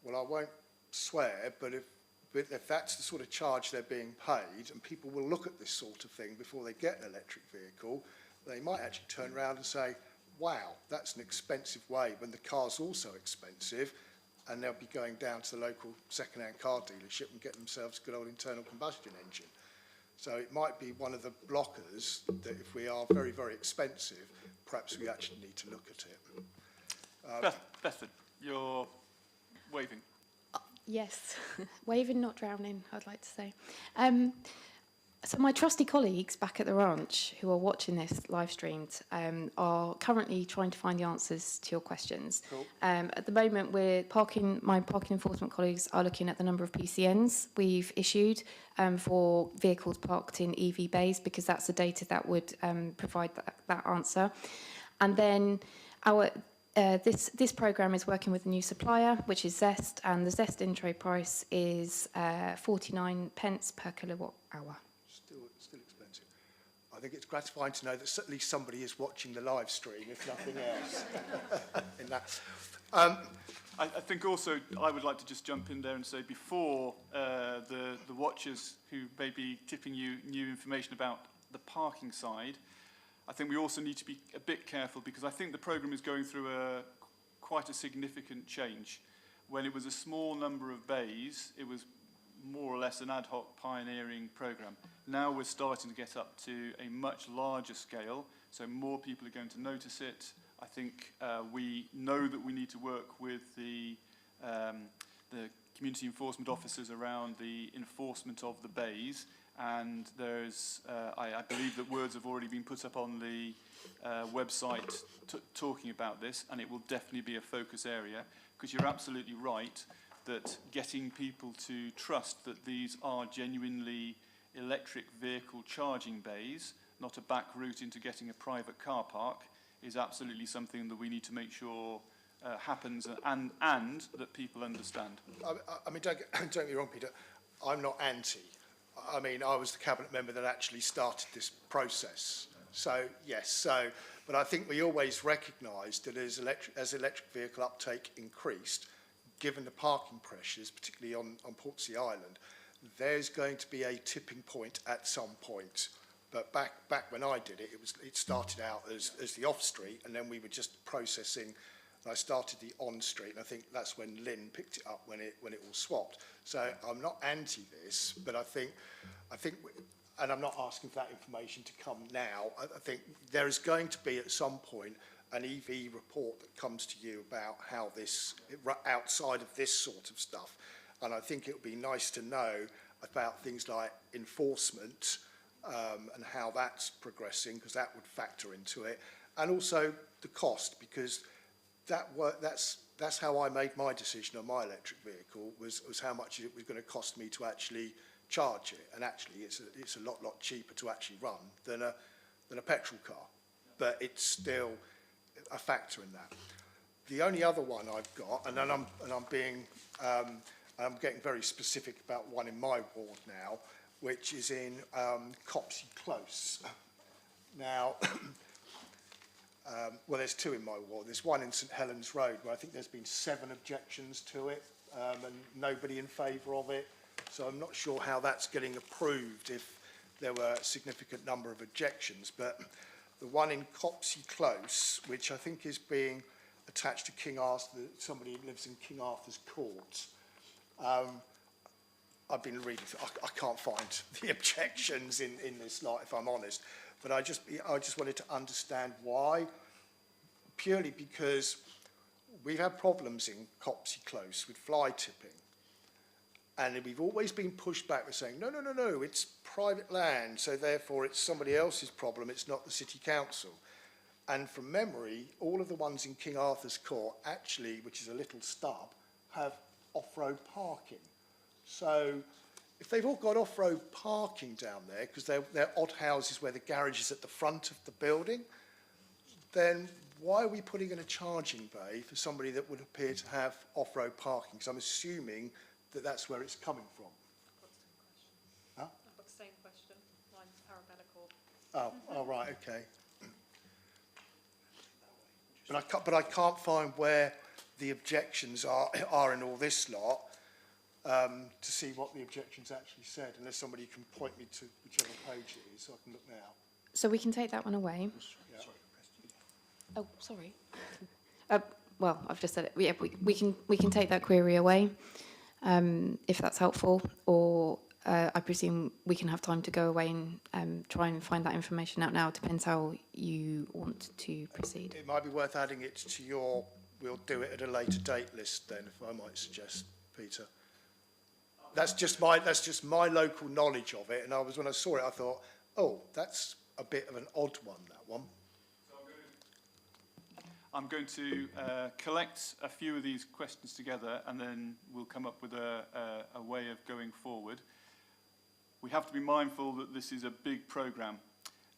B: Well, I won't swear, but if that's the sort of charge they're being paid, and people will look at this sort of thing before they get an electric vehicle, they might actually turn around and say, wow, that's an expensive way, when the car's also expensive, and they'll be going down to the local second-hand car dealership and getting themselves a good old internal combustion engine. So it might be one of the blockers that if we are very, very expensive, perhaps we actually need to look at it.
A: Bedford, you're waving.
E: Yes, waving, not drowning, I'd like to say. So my trusty colleagues back at the ranch who are watching this live streamed are currently trying to find the answers to your questions.
B: Cool.
E: At the moment, my parking enforcement colleagues are looking at the number of PCNs we've issued for vehicles parked in EV bays, because that's the data that would provide that answer. And then this programme is working with a new supplier, which is Zest, and the Zest intro price is 49 pence per kilowatt hour.
B: Still expensive. I think it's gratifying to know that at least somebody is watching the live stream, if nothing else. In that.
A: I think also I would like to just jump in there and say, before the watchers who may be tipping you new information about the parking side, I think we also need to be a bit careful, because I think the programme is going through quite a significant change. When it was a small number of bays, it was more or less an ad hoc pioneering programme. Now we're starting to get up to a much larger scale, so more people are going to notice it. I think we know that we need to work with the community enforcement officers around the enforcement of the bays, and there's, I believe that words have already been put up on the website talking about this, and it will definitely be a focus area, because you're absolutely right that getting people to trust that these are genuinely electric vehicle charging bays, not a back route into getting a private car park, is absolutely something that we need to make sure happens, and that people understand.
B: I mean, don't get me wrong, Peter, I'm not anti. I mean, I was the cabinet member that actually started this process. So, yes, but I think we always recognised that as electric vehicle uptake increased, given the parking pressures, particularly on Portsea Island, there's going to be a tipping point at some point. But back when I did it, it started out as the off street, and then we were just processing. And I started the on street, and I think that's when Lynn picked it up when it all swapped. So I'm not anti this, but I think, and I'm not asking for that information to come now. I think there is going to be at some point an EV report that comes to you about how this, outside of this sort of stuff. And I think it would be nice to know about things like enforcement and how that's progressing, because that would factor into it. And also the cost, because that's how I made my decision on my electric vehicle, was how much it was going to cost me to actually charge it. And actually it's a lot cheaper to actually run than a petrol car. But it's still a factor in that. The only other one I've got, and then I'm getting very specific about one in my ward now, which is in Copsey Close. Now, well, there's two in my ward. There's one in St Helens Road, where I think there's been 7 objections to it, and nobody in favour of it. So I'm not sure how that's getting approved if there were a significant number of objections. But the one in Copsey Close, which I think is being attached to King Arthur, somebody who lives in King Arthur's Court. I've been reading, I can't find the objections in this lot, if I'm honest. But I just wanted to understand why, purely because we've had problems in Copsey Close with fly tipping. And we've always been pushed back with saying, no, no, no, no, it's private land, so therefore it's somebody else's problem, it's not the city council. And from memory, all of the ones in King Arthur's Court, actually, which is a little stub, have off-road parking. So if they've all got off-road parking down there, because they're odd houses where the garage is at the front of the building, then why are we putting in a charging bay for somebody that would appear to have off-road parking? Because I'm assuming that that's where it's coming from. Huh?
D: I've got the same question. Mine's Arabella Court.
B: Oh, right, okay. But I can't find where the objections are in all this lot to see what the objections actually said, unless somebody can point me to whichever page it is, so I can look now.
E: So we can take that one away.
B: Yeah.
E: Oh, sorry. Well, I've just said it. Yeah, we can take that query away, if that's helpful, or I presume we can have time to go away and try and find that information out now. Depends how you want to proceed.
B: It might be worth adding it to your, we'll do it at a later date list then, if I might suggest, Peter. That's just my local knowledge of it, and when I saw it, I thought, oh, that's a bit of an odd one, that one.
A: I'm going to collect a few of these questions together, and then we'll come up with a way of going forward. We have to be mindful that this is a big programme,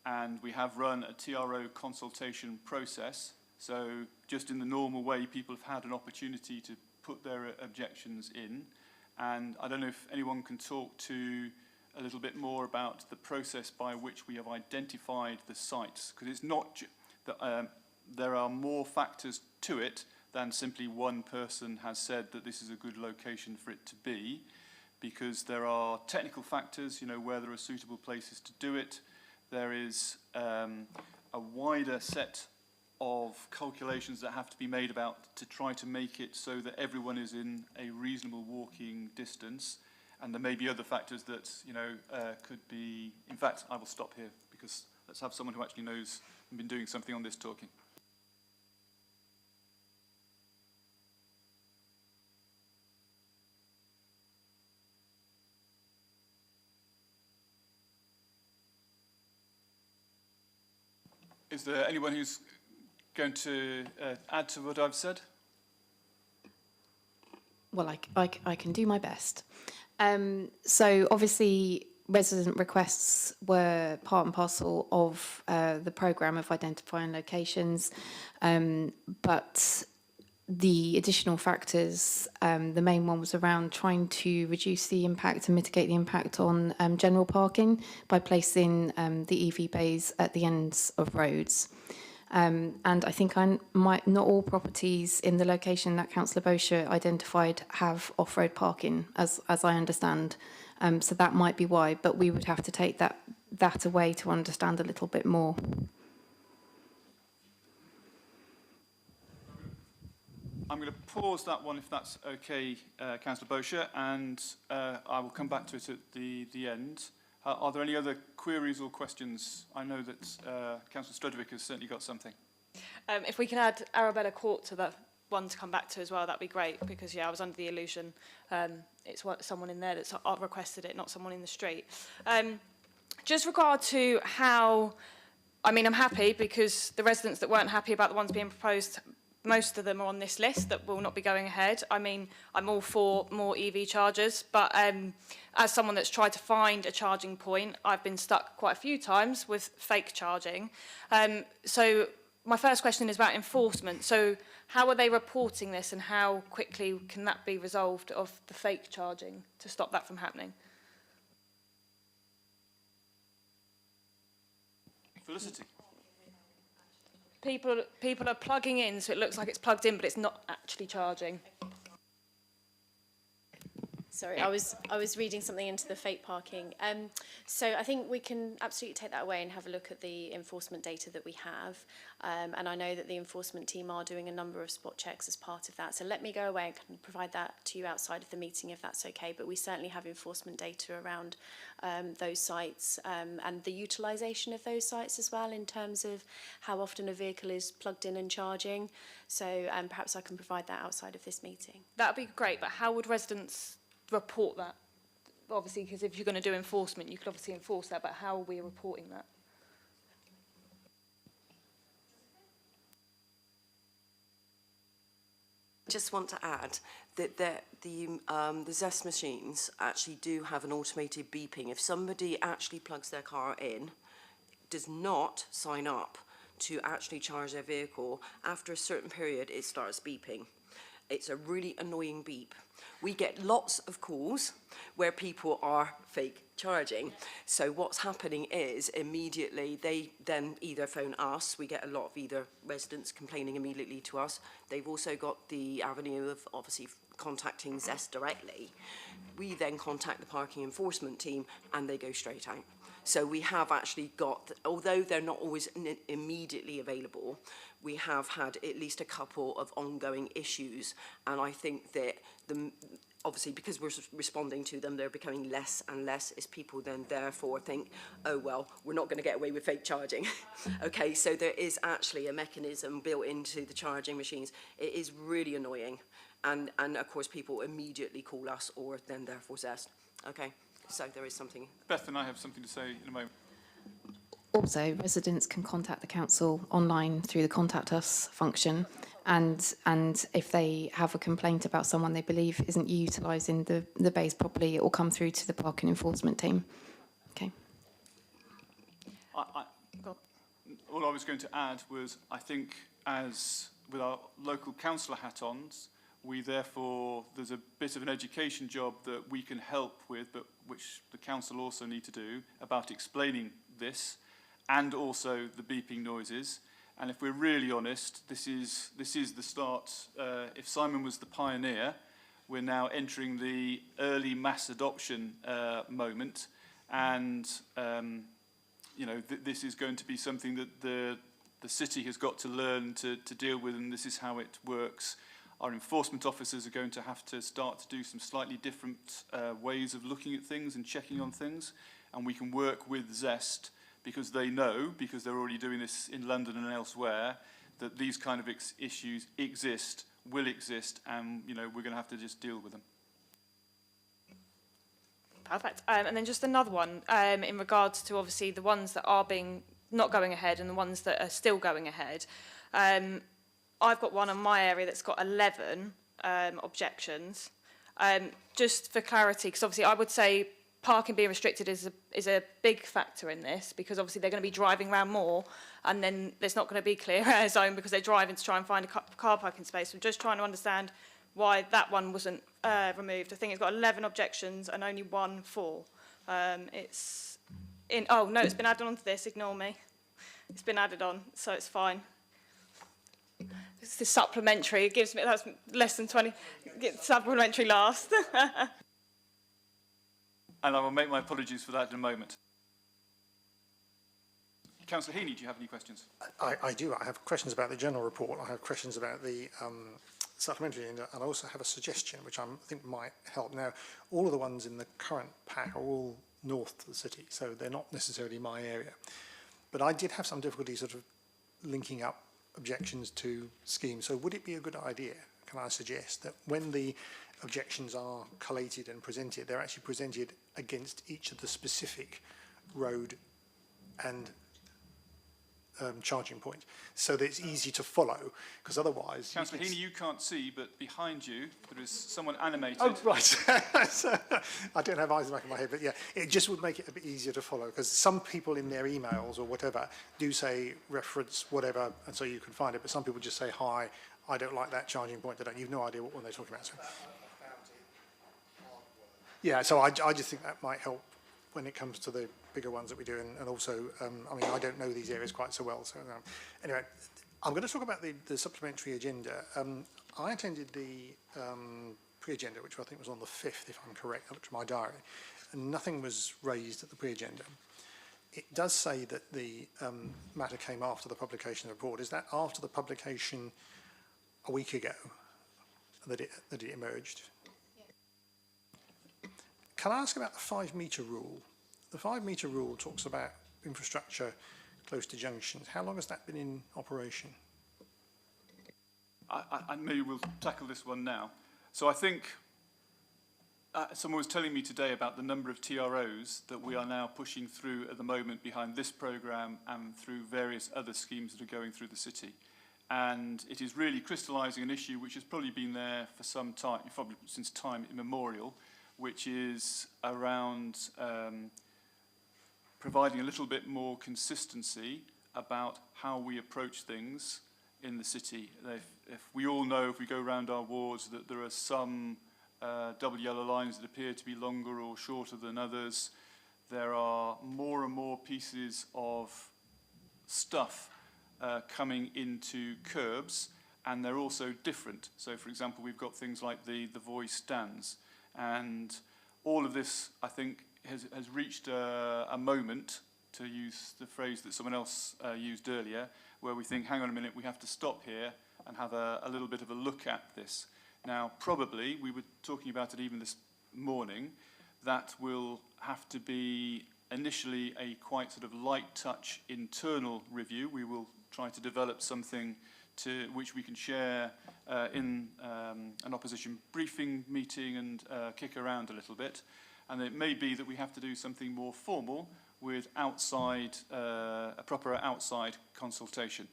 A: and we have run a TRO consultation process. So just in the normal way, people have had an opportunity to put their objections in. And I don't know if anyone can talk to a little bit more about the process by which we have identified the sites, because it's not that there are more factors to it than simply one person has said that this is a good location for it to be, because there are technical factors, you know, where there are suitable places to do it. There is a wider set of calculations that have to be made about to try to make it so that everyone is in a reasonable walking distance. And there may be other factors that, you know, could be... In fact, I will stop here, because let's have someone who actually knows and been doing something on this talking. Is there anyone who's going to add to what I've said?
E: Well, I can do my best. So obviously, resident requests were part and parcel of the programme of identifying locations, but the additional factors, the main one was around trying to reduce the impact and mitigate the impact on general parking by placing the EV bays at the ends of roads. And I think not all properties in the location that Councillor Bosher identified have off-road parking, as I understand. So that might be why, but we would have to take that away to understand a little bit more.
A: I'm going to pause that one, if that's okay, Councillor Bosher, and I will come back to it at the end. Are there any other queries or questions? I know that Councillor Strudwick has certainly got something.
D: If we can add Arabella Court to that one to come back to as well, that'd be great, because yeah, I was under the illusion it's someone in there that's requested it, not someone in the street. Just regard to how, I mean, I'm happy because the residents that weren't happy about the ones being proposed, most of them are on this list that will not be going ahead. I mean, I'm all for more EV chargers, but as someone that's tried to find a charging point, I've been stuck quite a few times with fake charging. So my first question is about enforcement. So how are they reporting this, and how quickly can that be resolved of the fake charging to stop that from happening?
A: Felicity.
D: People are plugging in, so it looks like it's plugged in, but it's not actually charging.
I: Sorry, I was reading something into the fake parking. So I think we can absolutely take that away and have a look at the enforcement data that we have. And I know that the enforcement team are doing a number of spot checks as part of that. So let me go away and can provide that to you outside of the meeting if that's okay. But we certainly have enforcement data around those sites and the utilisation of those sites as well, in terms of how often a vehicle is plugged in and charging. So perhaps I can provide that outside of this meeting.
D: That would be great, but how would residents report that? Obviously, because if you're going to do enforcement, you could obviously enforce that, but how are we reporting that?
G: Just want to add that the Zest machines actually do have an automated beeping. If somebody actually plugs their car in, does not sign up to actually charge their vehicle, after a certain period it starts beeping. It's a really annoying beep. We get lots of calls where people are fake charging. So what's happening is immediately they then either phone us. We get a lot of either residents complaining immediately to us. They've also got the avenue of obviously contacting Zest directly. We then contact the parking enforcement team and they go straight out. So we have actually got, although they're not always immediately available, we have had at least a couple of ongoing issues. And I think that obviously because we're responding to them, they're becoming less and less as people then therefore think, oh, well, we're not going to get away with fake charging. Okay, so there is actually a mechanism built into the charging machines. It is really annoying. And of course, people immediately call us or then therefore Zest. Okay. So there is something.
A: Beth and I have something to say in a moment.
E: Also, residents can contact the council online through the Contact Us function, and if they have a complaint about someone they believe isn't utilising the bays properly, it will come through to the parking enforcement team. Okay.
A: All I was going to add was, I think, as with our local councillor hat-ons, there's a bit of an education job that we can help with, but which the council also need to do, about explaining this, and also the beeping noises. And if we're really honest, this is the start. If Simon was the pioneer, we're now entering the early mass adoption moment, and this is going to be something that the city has got to learn to deal with, and this is how it works. Our enforcement officers are going to have to start to do some slightly different ways of looking at things and checking on things. And we can work with Zest because they know, because they're already doing this in London and elsewhere, that these kind of issues exist, will exist, and we're going to have to just deal with them.
D: Perfect. And then just another one in regards to obviously the ones that are not going ahead and the ones that are still going ahead. I've got one in my area that's got 11 objections. Just for clarity, because obviously I would say parking being restricted is a big factor in this, because obviously they're going to be driving around more, and then there's not going to be clear air zone because they're driving to try and find a car parking space. I'm just trying to understand why that one wasn't removed. I think it's got 11 objections and only one for. Oh no, it's been added onto this. Ignore me. It's been added on, so it's fine. It's the supplementary. It gives me, that's less than 20. Get supplementary last.
A: And I will make my apologies for that in a moment. Councillor Heaney, do you have any questions?
C: I do. I have questions about the general report. I have questions about the supplementary, and I also have a suggestion which I think might help. Now, all of the ones in the current pack are all north of the city, so they're not necessarily my area. But I did have some difficulty sort of linking up objections to schemes. So would it be a good idea, can I suggest, that when the objections are collated and presented, they're actually presented against each of the specific road and charging points, so that it's easy to follow, because otherwise...
A: Councillor Heaney, you can't see, but behind you there is someone animated.
C: Oh, right. So, I don't have eyes in the back of my head, but yeah, it just would make it a bit easier to follow, because some people in their emails or whatever do say reference whatever, and so you can find it, but some people just say, hi, I don't like that charging point, you've no idea what one they're talking about. So, yeah, so I just think that might help when it comes to the bigger ones that we do, and also, I mean, I don't know these areas quite so well, so anyway, I'm going to talk about the supplementary agenda. I attended the pre-agenda, which I think was on the 5th, if I'm correct. I looked at my diary, and nothing was raised at the pre-agenda. It does say that the matter came after the publication of the report. Is that after the publication a week ago that it emerged? Yeah. Can I ask about the 5-metre rule? The 5-metre rule talks about infrastructure close to junctions. How long has that been in operation?
A: I maybe we'll tackle this one now. So I think Someone was telling me today about the number of TROs that we are now pushing through at the moment behind this programme and through various other schemes that are going through the city. And it is really crystallising an issue which has probably been there for some time, probably since time immemorial, which is around providing a little bit more consistency about how we approach things in the city. If we all know, if we go around our wards, that there are some double yellow lines that appear to be longer or shorter than others. There are more and more pieces of stuff coming into curbs, and they're also different. So, for example, we've got things like the voice stands, and all of this, I think, has reached a moment, to use the phrase that someone else used earlier, where we think, hang on a minute, we have to stop here and have a little bit of a look at this. Now, probably, we were talking about it even this morning, that will have to be initially a quite sort of light touch internal review. We will try to develop something which we can share in an opposition briefing meeting and kick around a little bit. And it may be that we have to do something more formal with a proper outside consultation.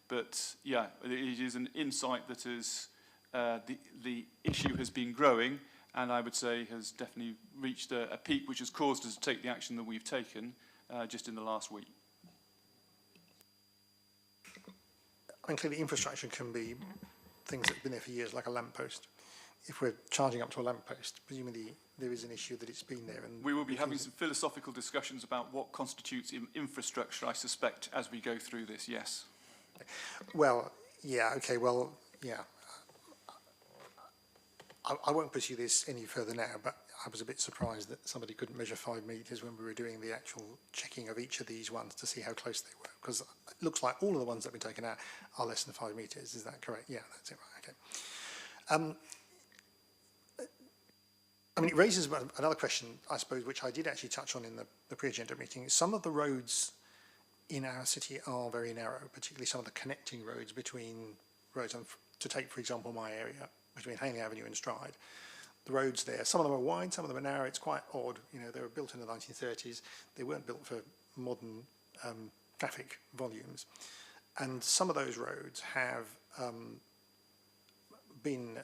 A: But yeah, it is an insight that is the issue has been growing, and I would say has definitely reached a peak which has caused us to take the action that we've taken just in the last week.
C: I mean, clearly infrastructure can be things that have been there for years, like a lamppost. If we're charging up to a lamppost, presumably there is an issue that it's been there. And
A: we will be having some philosophical discussions about what constitutes infrastructure, I suspect, as we go through this, yes.
C: Well, yeah, okay, well, yeah. I won't pursue this any further now, but I was a bit surprised that somebody couldn't measure 5 metres when we were doing the actual checking of each of these ones to see how close they were, because it looks like all of the ones that have been taken out are less than 5 metres. Is that correct? Yeah, that's it, right, okay. I mean, it raises another question, I suppose, which I did actually touch on in the pre-agenda meeting. Some of the roads in our city are very narrow, particularly some of the connecting roads between roads. And to take, for example, my area, between Hanley Avenue and Stride, the roads there, some of them are wide, some of them are narrow. It's quite odd. You know, they were built in the 1930s. They weren't built for modern traffic volumes. And some of those roads have been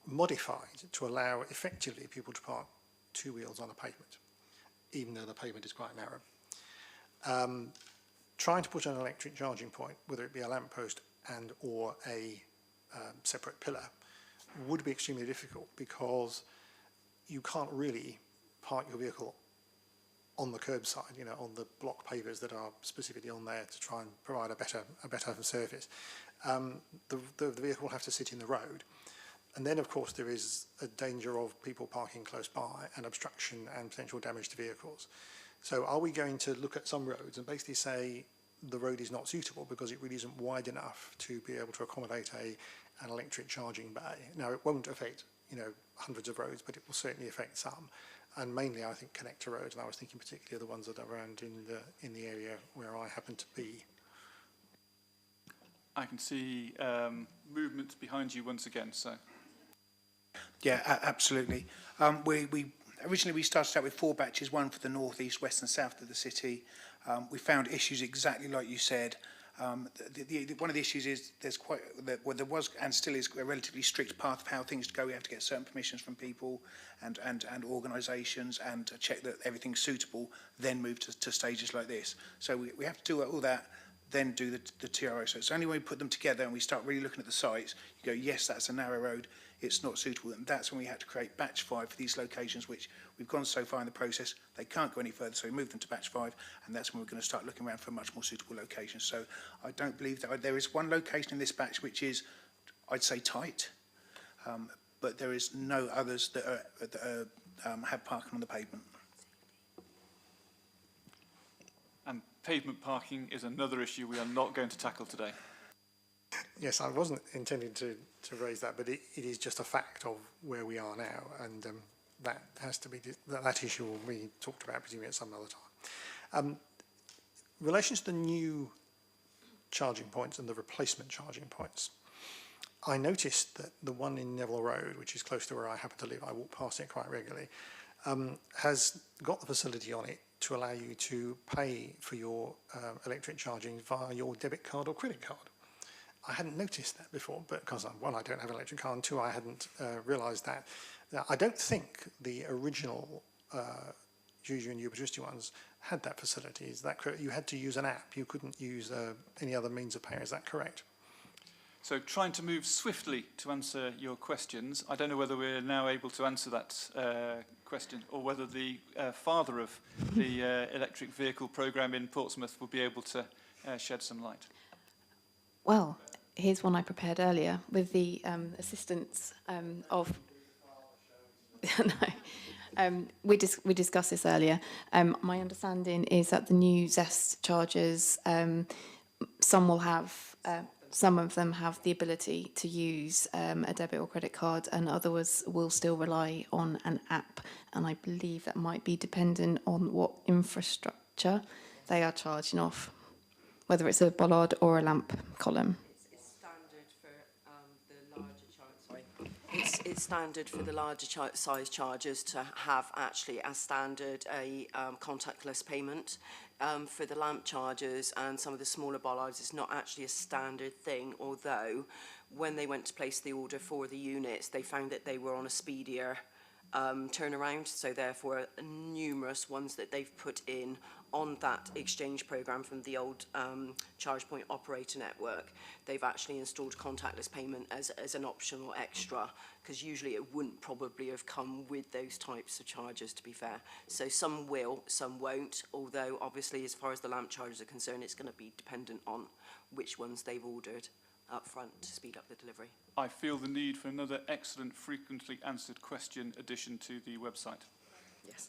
C: modified to allow effectively people to park two wheels on a pavement, even though the pavement is quite narrow. Trying to put an electric charging point, whether it be a lamppost and or a separate pillar, would be extremely difficult, because you can't really park your vehicle on the curbside, you know, on the block pavers that are specifically on there to try and provide a better surface. The vehicle will have to sit in the road. And then, of course, there is a danger of people parking close by and obstruction and potential damage to vehicles. So are we going to look at some roads and basically say the road is not suitable because it really isn't wide enough to be able to accommodate an electric charging bay? Now, it won't affect, you know, hundreds of roads, but it will certainly affect some. And mainly, I think, connector roads, and I was thinking particularly of the ones that are around in the area where I happen to be.
A: I can see movement behind you once again, so.
F: Yeah, absolutely. Originally we started out with 4 batches, one for the north, east, west and south of the city. We found issues exactly like you said. One of the issues is there was and still is a relatively strict path of how things go. We have to get certain permissions from people and organisations and to check that everything's suitable, then move to stages like this. So we have to do all that, then do the TRO. So it's only when we put them together and we start really looking at the sites, you go, yes, that's a narrow road, it's not suitable. And that's when we had to create batch 5 for these locations, which we've gone so far in the process, they can't go any further. So we moved them to batch 5, and that's when we're going to start looking around for much more suitable locations. So I don't believe that there is one location in this batch which is, I'd say, tight, but there is no others that have parking on the pavement.
A: And pavement parking is another issue we are not going to tackle today.
C: Yes, I wasn't intending to raise that, but it is just a fact of where we are now, and that has to be that issue will be talked about presumably at some other time. In relation to the new charging points and the replacement charging points, I noticed that the one in Neville Road, which is close to where I happen to live, I walk past it quite regularly, has got the facility on it to allow you to pay for your electric charging via your debit card or credit card. I hadn't noticed that before, but because one, I don't have an electric car, and two, I hadn't realised that. Now, I don't think the original Juju and Uber Twisty ones had that facility. Is that correct? You had to use an app. You couldn't use any other means of paying. Is that correct?
A: So trying to move swiftly to answer your questions, I don't know whether we're now able to answer that question or whether the father of the electric vehicle programme in Portsmouth will be able to shed some light.
E: Well, here's one I prepared earlier with the assistance of... No. We discussed this earlier. My understanding is that the new Zest chargers, some will have... some of them have the ability to use a debit or credit card, and others will still rely on an app. And I believe that might be dependent on what infrastructure they are charging off, whether it's a bollard or a lamp column.
G: It's standard for the larger charge. Sorry. It's standard for the larger size chargers to have actually as standard a contactless payment. For the lamp chargers and some of the smaller bollards, it's not actually a standard thing, although when they went to place the order for the units, they found that they were on a speedier turnaround, so therefore numerous ones that they've put in on that exchange program from the old charge point operator network, they've actually installed contactless payment as an optional extra, because usually it wouldn't probably have come with those types of chargers, to be fair. So some will, some won't, although obviously as far as the lamp chargers are concerned, it's going to be dependent on which ones they've ordered up front to speed up the delivery.
A: I feel the need for another excellent frequently answered question addition to the website.
G: Yes.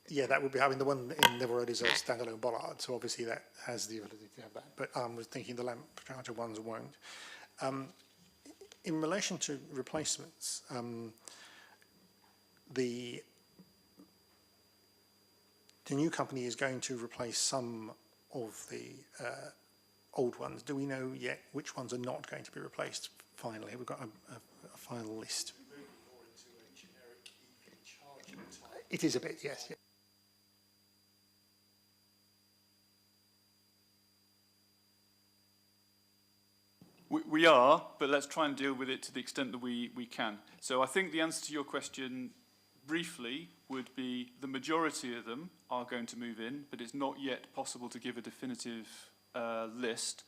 C: Yeah, that would be, I mean, the one in Neville Road is a standalone bollard, so obviously that has the ability to have that. But I was thinking the lamp charger ones won't. In relation to replacements, the new company is going to replace some of the old ones. Do we know yet which ones are not going to be replaced finally? We've got a final list. It is a bit, yes. Yeah.
A: We are, but let's try and deal with it to the extent that we can. So I think the answer to your question briefly would be the majority of them are going to move in, but it's not yet possible to give a definitive list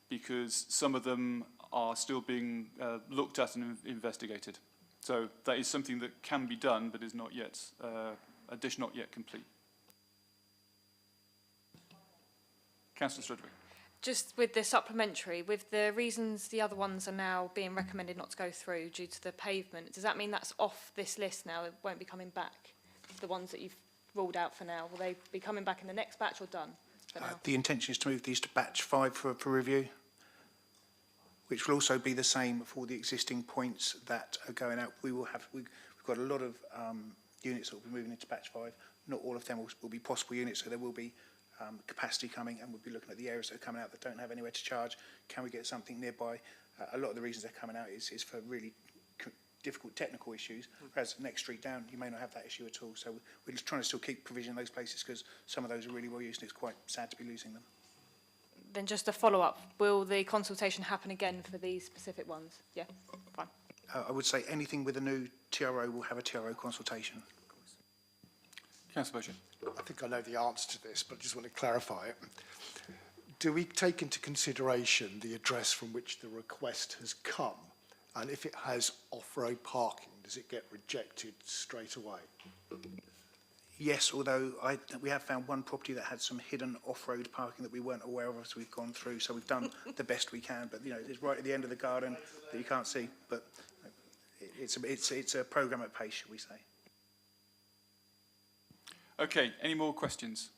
A: because some of them are still being looked at and investigated. So that is something that can be done, but is not yet, a dish not yet complete. Councillor Strudwick.
D: Just with the supplementary, with the reasons the other ones are now being recommended not to go through due to the pavement, does that mean that's off this list now? It won't be coming back? The ones that you've ruled out for now, will they be coming back in the next batch or done for now?
F: The intention is to move these to batch 5 for review, which will also be the same for the existing points that are going out. We've got a lot of units that will be moving into batch 5. Not all of them will be possible units, so there will be capacity coming, and we'll be looking at the areas that are coming out that don't have anywhere to charge. Can we get something nearby? A lot of the reasons they're coming out is for really difficult technical issues, whereas next street down you may not have that issue at all. So we're just trying to still keep provision in those places because some of those are really well used and it's quite sad to be losing them.
D: Then just a follow-up, will the consultation happen again for these specific ones? Yeah, fine.
F: I would say anything with a new TRO will have a TRO consultation.
A: Councillor Bosher.
B: I think I know the answer to this, but I just want to clarify it. Do we take into consideration the address from which the request has come? And if it has off-road parking, does it get rejected straight away?
F: Yes, although we have found one property that had some hidden off-road parking that we weren't aware of as we've gone through, so we've done the best we can. But, you know, it's right at the end of the garden that you can't see. But it's a programme at pace, shall we say.
A: Okay, any more questions?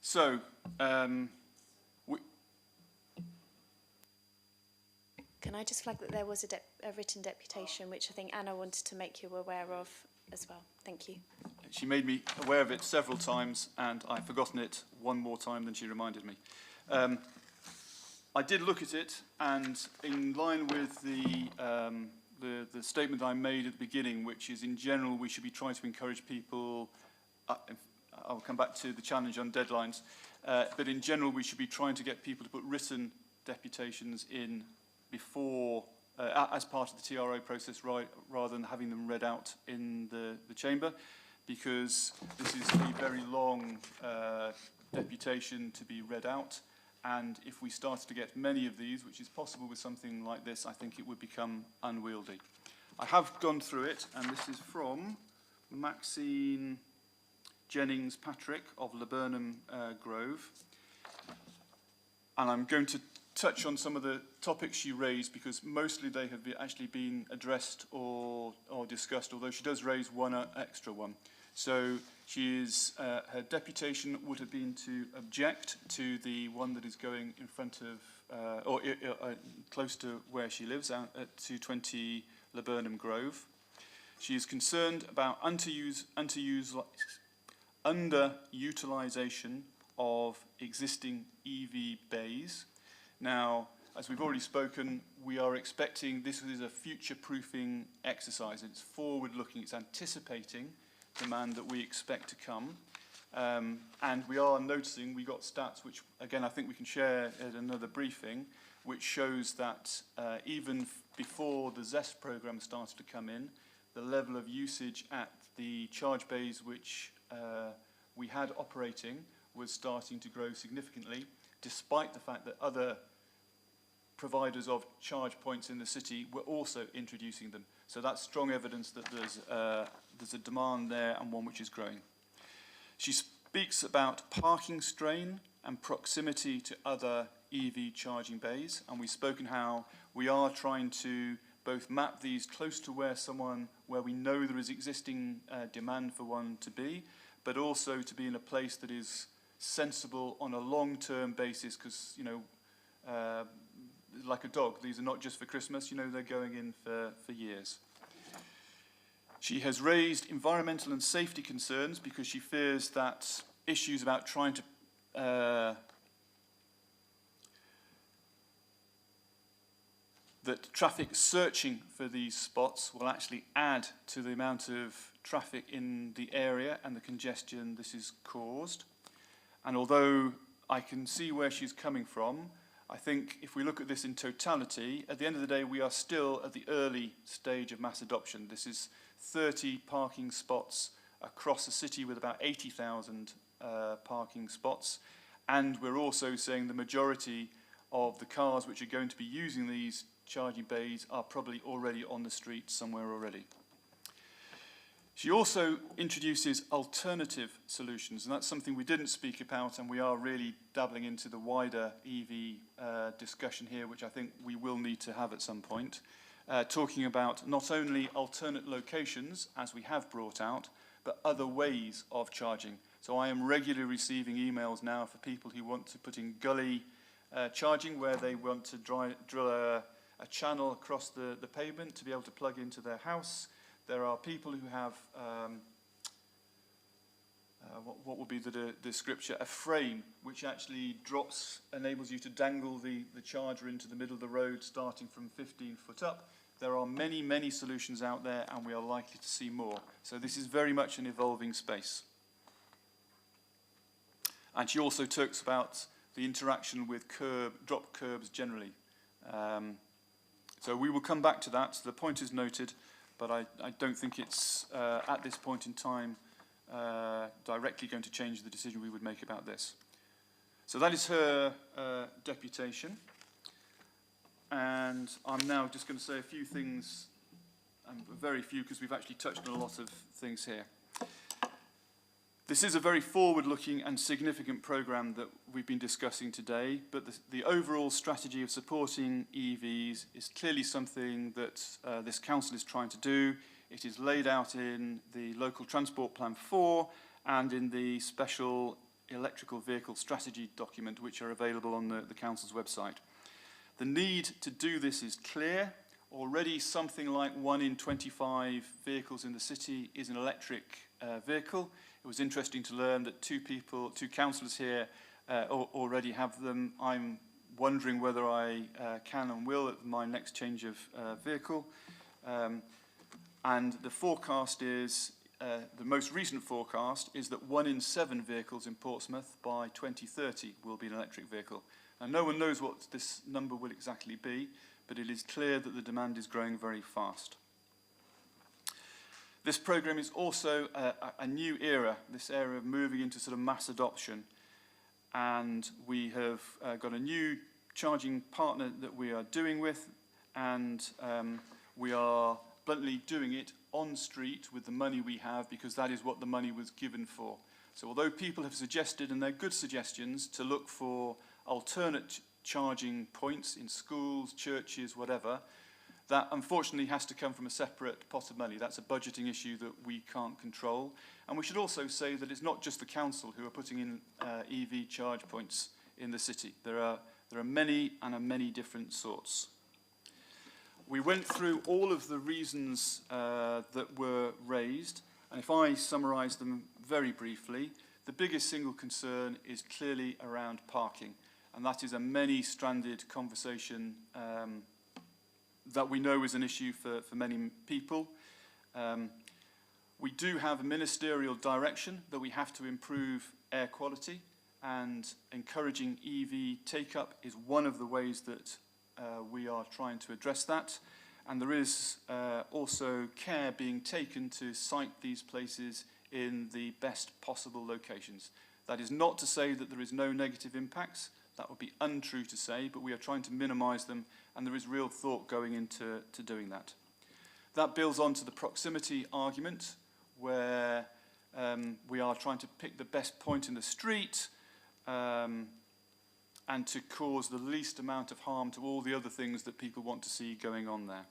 A: So,
I: Can I just flag that there was a written deputation, which I think Anna wanted to make you aware of as well. Thank you.
A: she made me aware of it several times, and I've forgotten it one more time than she reminded me. I did look at it, and in line with the statement I made at the beginning, which is in general we should be trying to encourage people, I'll come back to the challenge on deadlines, but in general we should be trying to get people to put written deputations in before, as part of the TRO process, rather than having them read out in the chamber, because this is a very long deputation to be read out. And if we started to get many of these, which is possible with something like this, I think it would become unwieldy. I have gone through it, and this is from Maxine Jennings-Patrick of Laburnum Grove. And I'm going to touch on some of the topics she raised, because mostly they have actually been addressed or discussed, although she does raise one extra one. So her deputation would have been to object to the one that is going in front of, close to where she lives, at 220 Laburnum Grove. She is concerned about underutilisation of existing EV bays. Now, as we've already spoken, we are expecting this is a future-proofing exercise. It's forward-looking, it's anticipating demand that we expect to come. And we are noticing, we got stats which, again, I think we can share at another briefing, which shows that even before the ZEST programme started to come in, the level of usage at the charge bays which we had operating was starting to grow significantly, despite the fact that other providers of charge points in the city were also introducing them. So that's strong evidence that there's a demand there, and one which is growing. She speaks about parking strain and proximity to other EV charging bays, and we've spoken how we are trying to both map these close to where we know there is existing demand for one to be, but also to be in a place that is sensible on a long-term basis, because, you know, like a dog, these are not just for Christmas, you know, they're going in for years. She has raised environmental and safety concerns because she fears that issues about trying to that traffic searching for these spots will actually add to the amount of traffic in the area and the congestion this is caused. And although I can see where she's coming from, I think if we look at this in totality, at the end of the day, we are still at the early stage of mass adoption. This is 30 parking spots across the city with about 80,000 parking spots. And we're also saying the majority of the cars which are going to be using these charging bays are probably already on the street somewhere already. She also introduces alternative solutions, and that's something we didn't speak about, and we are really dabbling into the wider EV discussion here, which I think we will need to have at some point, talking about not only alternate locations, as we have brought out, but other ways of charging. So I am regularly receiving emails now for people who want to put in gully charging, where they want to drill a channel across the pavement to be able to plug into their house. There are people who have, what would be the scripture, a frame which actually enables you to dangle the charger into the middle of the road starting from 15 foot up. There are many, many solutions out there, and we are likely to see more. So this is very much an evolving space. And she also talks about the interaction with drop curbs generally. So we will come back to that. The point is noted, but I don't think it's, at this point in time, directly going to change the decision we would make about this. So that is her deputation. And I'm now just going to say a few things, very few, because we've actually touched on a lot of things here. This is a very forward-looking and significant programme that we've been discussing today, but the overall strategy of supporting EVs is clearly something that this council is trying to do. It is laid out in the Local Transport Plan 4 and in the Special Electrical Vehicle Strategy document, which are available on the council's website. The need to do this is clear. Already something like 1 in 25 vehicles in the city is an electric vehicle. It was interesting to learn that two councillors here already have them. I'm wondering whether I can and will at my next change of vehicle. And the forecast is, the most recent forecast is that 1 in 7 vehicles in Portsmouth by 2030 will be an electric vehicle. And no one knows what this number will exactly be, but it is clear that the demand is growing very fast. This programme is also a new era, this era of moving into sort of mass adoption. And we have got a new charging partner that we are doing with, and we are bluntly doing it on street with the money we have, because that is what the money was given for. So although people have suggested, and they're good suggestions, to look for alternate charging points in schools, churches, whatever, that unfortunately has to come from a separate pot of money. That's a budgeting issue that we can't control. And we should also say that it's not just the council who are putting in EV charge points in the city. There are many and of many different sorts. We went through all of the reasons that were raised, and if I summarise them very briefly, the biggest single concern is clearly around parking, and that is a many-stranded conversation that we know is an issue for many people. We do have a ministerial direction that we have to improve air quality, and encouraging EV take-up is one of the ways that we are trying to address that. And there is also care being taken to site these places in the best possible locations. That is not to say that there is no negative impacts. That would be untrue to say, but we are trying to minimise them, and there is real thought going into doing that. That builds on to the proximity argument, where we are trying to pick the best point in the street and to cause the least amount of harm to all the other things that people want to see going on there.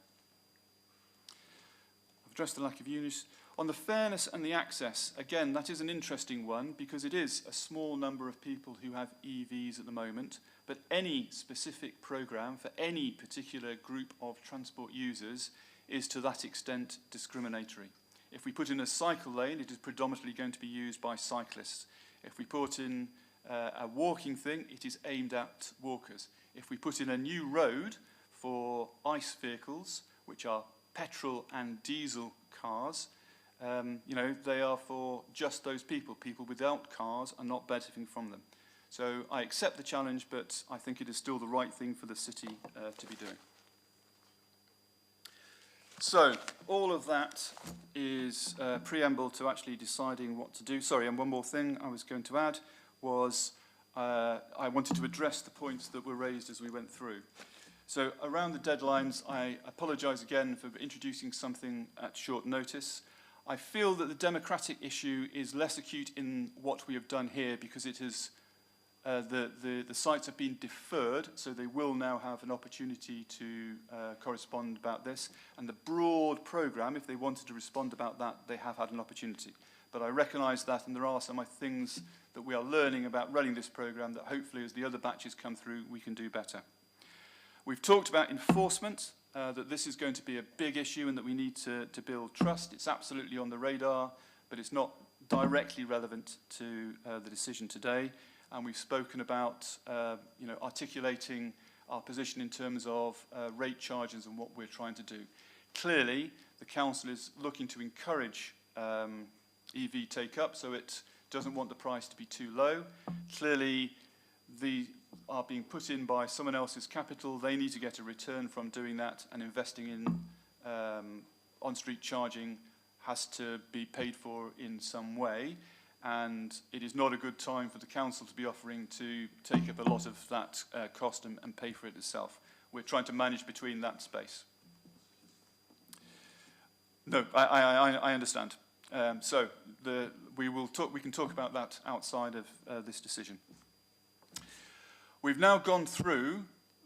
A: I've addressed the lack of use. On the fairness and the access, again, that is an interesting one, because it is a small number of people who have EVs at the moment, but any specific programme for any particular group of transport users is to that extent discriminatory. If we put in a cycle lane, it is predominantly going to be used by cyclists. If we put in a walking thing, it is aimed at walkers. If we put in a new road for ICE vehicles, which are petrol and diesel cars, you know, they are for just those people. People without cars are not benefiting from them. So I accept the challenge, but I think it is still the right thing for the city to be doing. So all of that is preamble to actually deciding what to do. Sorry, and one more thing I was going to add was I wanted to address the points that were raised as we went through. So around the deadlines, I apologise again for introducing something at short notice. I feel that the democratic issue is less acute in what we have done here, because it is the sites have been deferred, so they will now have an opportunity to correspond about this. And the broad programme, if they wanted to respond about that, they have had an opportunity. But I recognise that, and there are some things that we are learning about running this programme that hopefully as the other batches come through, we can do better. We've talked about enforcement, that this is going to be a big issue and that we need to build trust. It's absolutely on the radar, but it's not directly relevant to the decision today. And we've spoken about you know, articulating our position in terms of rate charges and what we're trying to do. Clearly, the council is looking to encourage EV take-up, so it doesn't want the price to be too low. Clearly, they are being put in by someone else's capital. They need to get a return from doing that, and investing in on-street charging has to be paid for in some way. And it is not a good time for the council to be offering to take up a lot of that cost and pay for it itself. We're trying to manage between that space. No, I understand. So we can talk about that outside of this decision. We've now gone through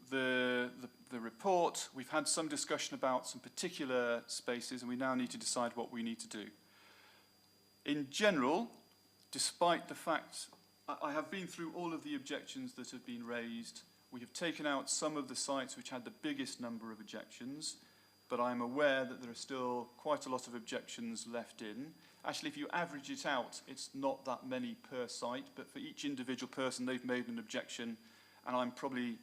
A: the report. We've had some discussion about some particular spaces, and we now need to decide what we need to do. In general, despite the fact, I have been through all of the objections that have been raised. We have taken out some of the sites which had the biggest number of objections, but I'm aware that there are still quite a lot of objections left in. Actually, if you average it out, it's not that many per site, but for each individual person, they've made an objection, and I'm probably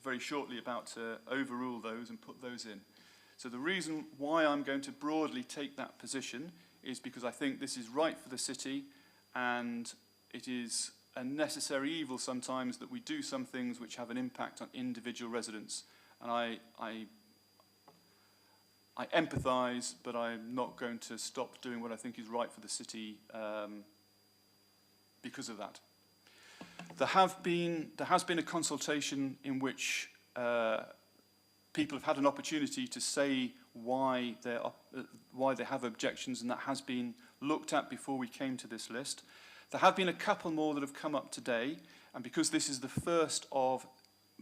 A: very shortly about to overrule those and put those in. So the reason why I'm going to broadly take that position is because I think this is right for the city, and it is a necessary evil sometimes that we do some things which have an impact on individual residents. And I empathise, but I'm not going to stop doing what I think is right for the city because of that. There has been a consultation in which people have had an opportunity to say why they have objections, and that has been looked at before we came to this list. There have been a couple more that have come up today, and because this is the first of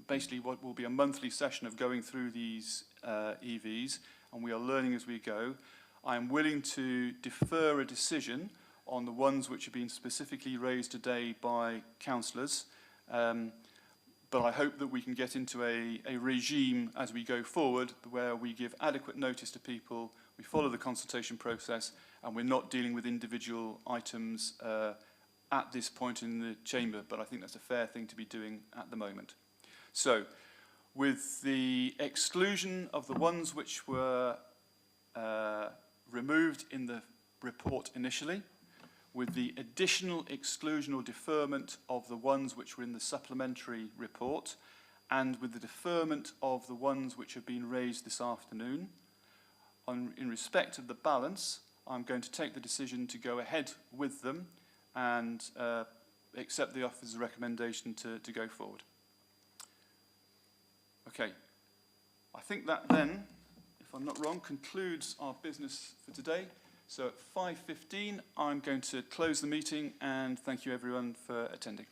A: basically what will be a monthly session of going through these EVs, and we are learning as we go, I am willing to defer a decision on the ones which have been specifically raised today by councillors. But I hope that we can get into a regime as we go forward where we give adequate notice to people, we follow the consultation process, and we're not dealing with individual items at this point in the chamber. But I think that's a fair thing to be doing at the moment. So, with the exclusion of the ones which were removed in the report initially, with the additional exclusion or deferment of the ones which were in the supplementary report, and with the deferment of the ones which have been raised this afternoon, in respect of the balance, I'm going to take the decision to go ahead with them and accept the officer's recommendation to go forward. Okay, I think that then, if I'm not wrong, concludes our business for today. So at 5:15, I'm going to close the meeting, and thank you everyone for attending.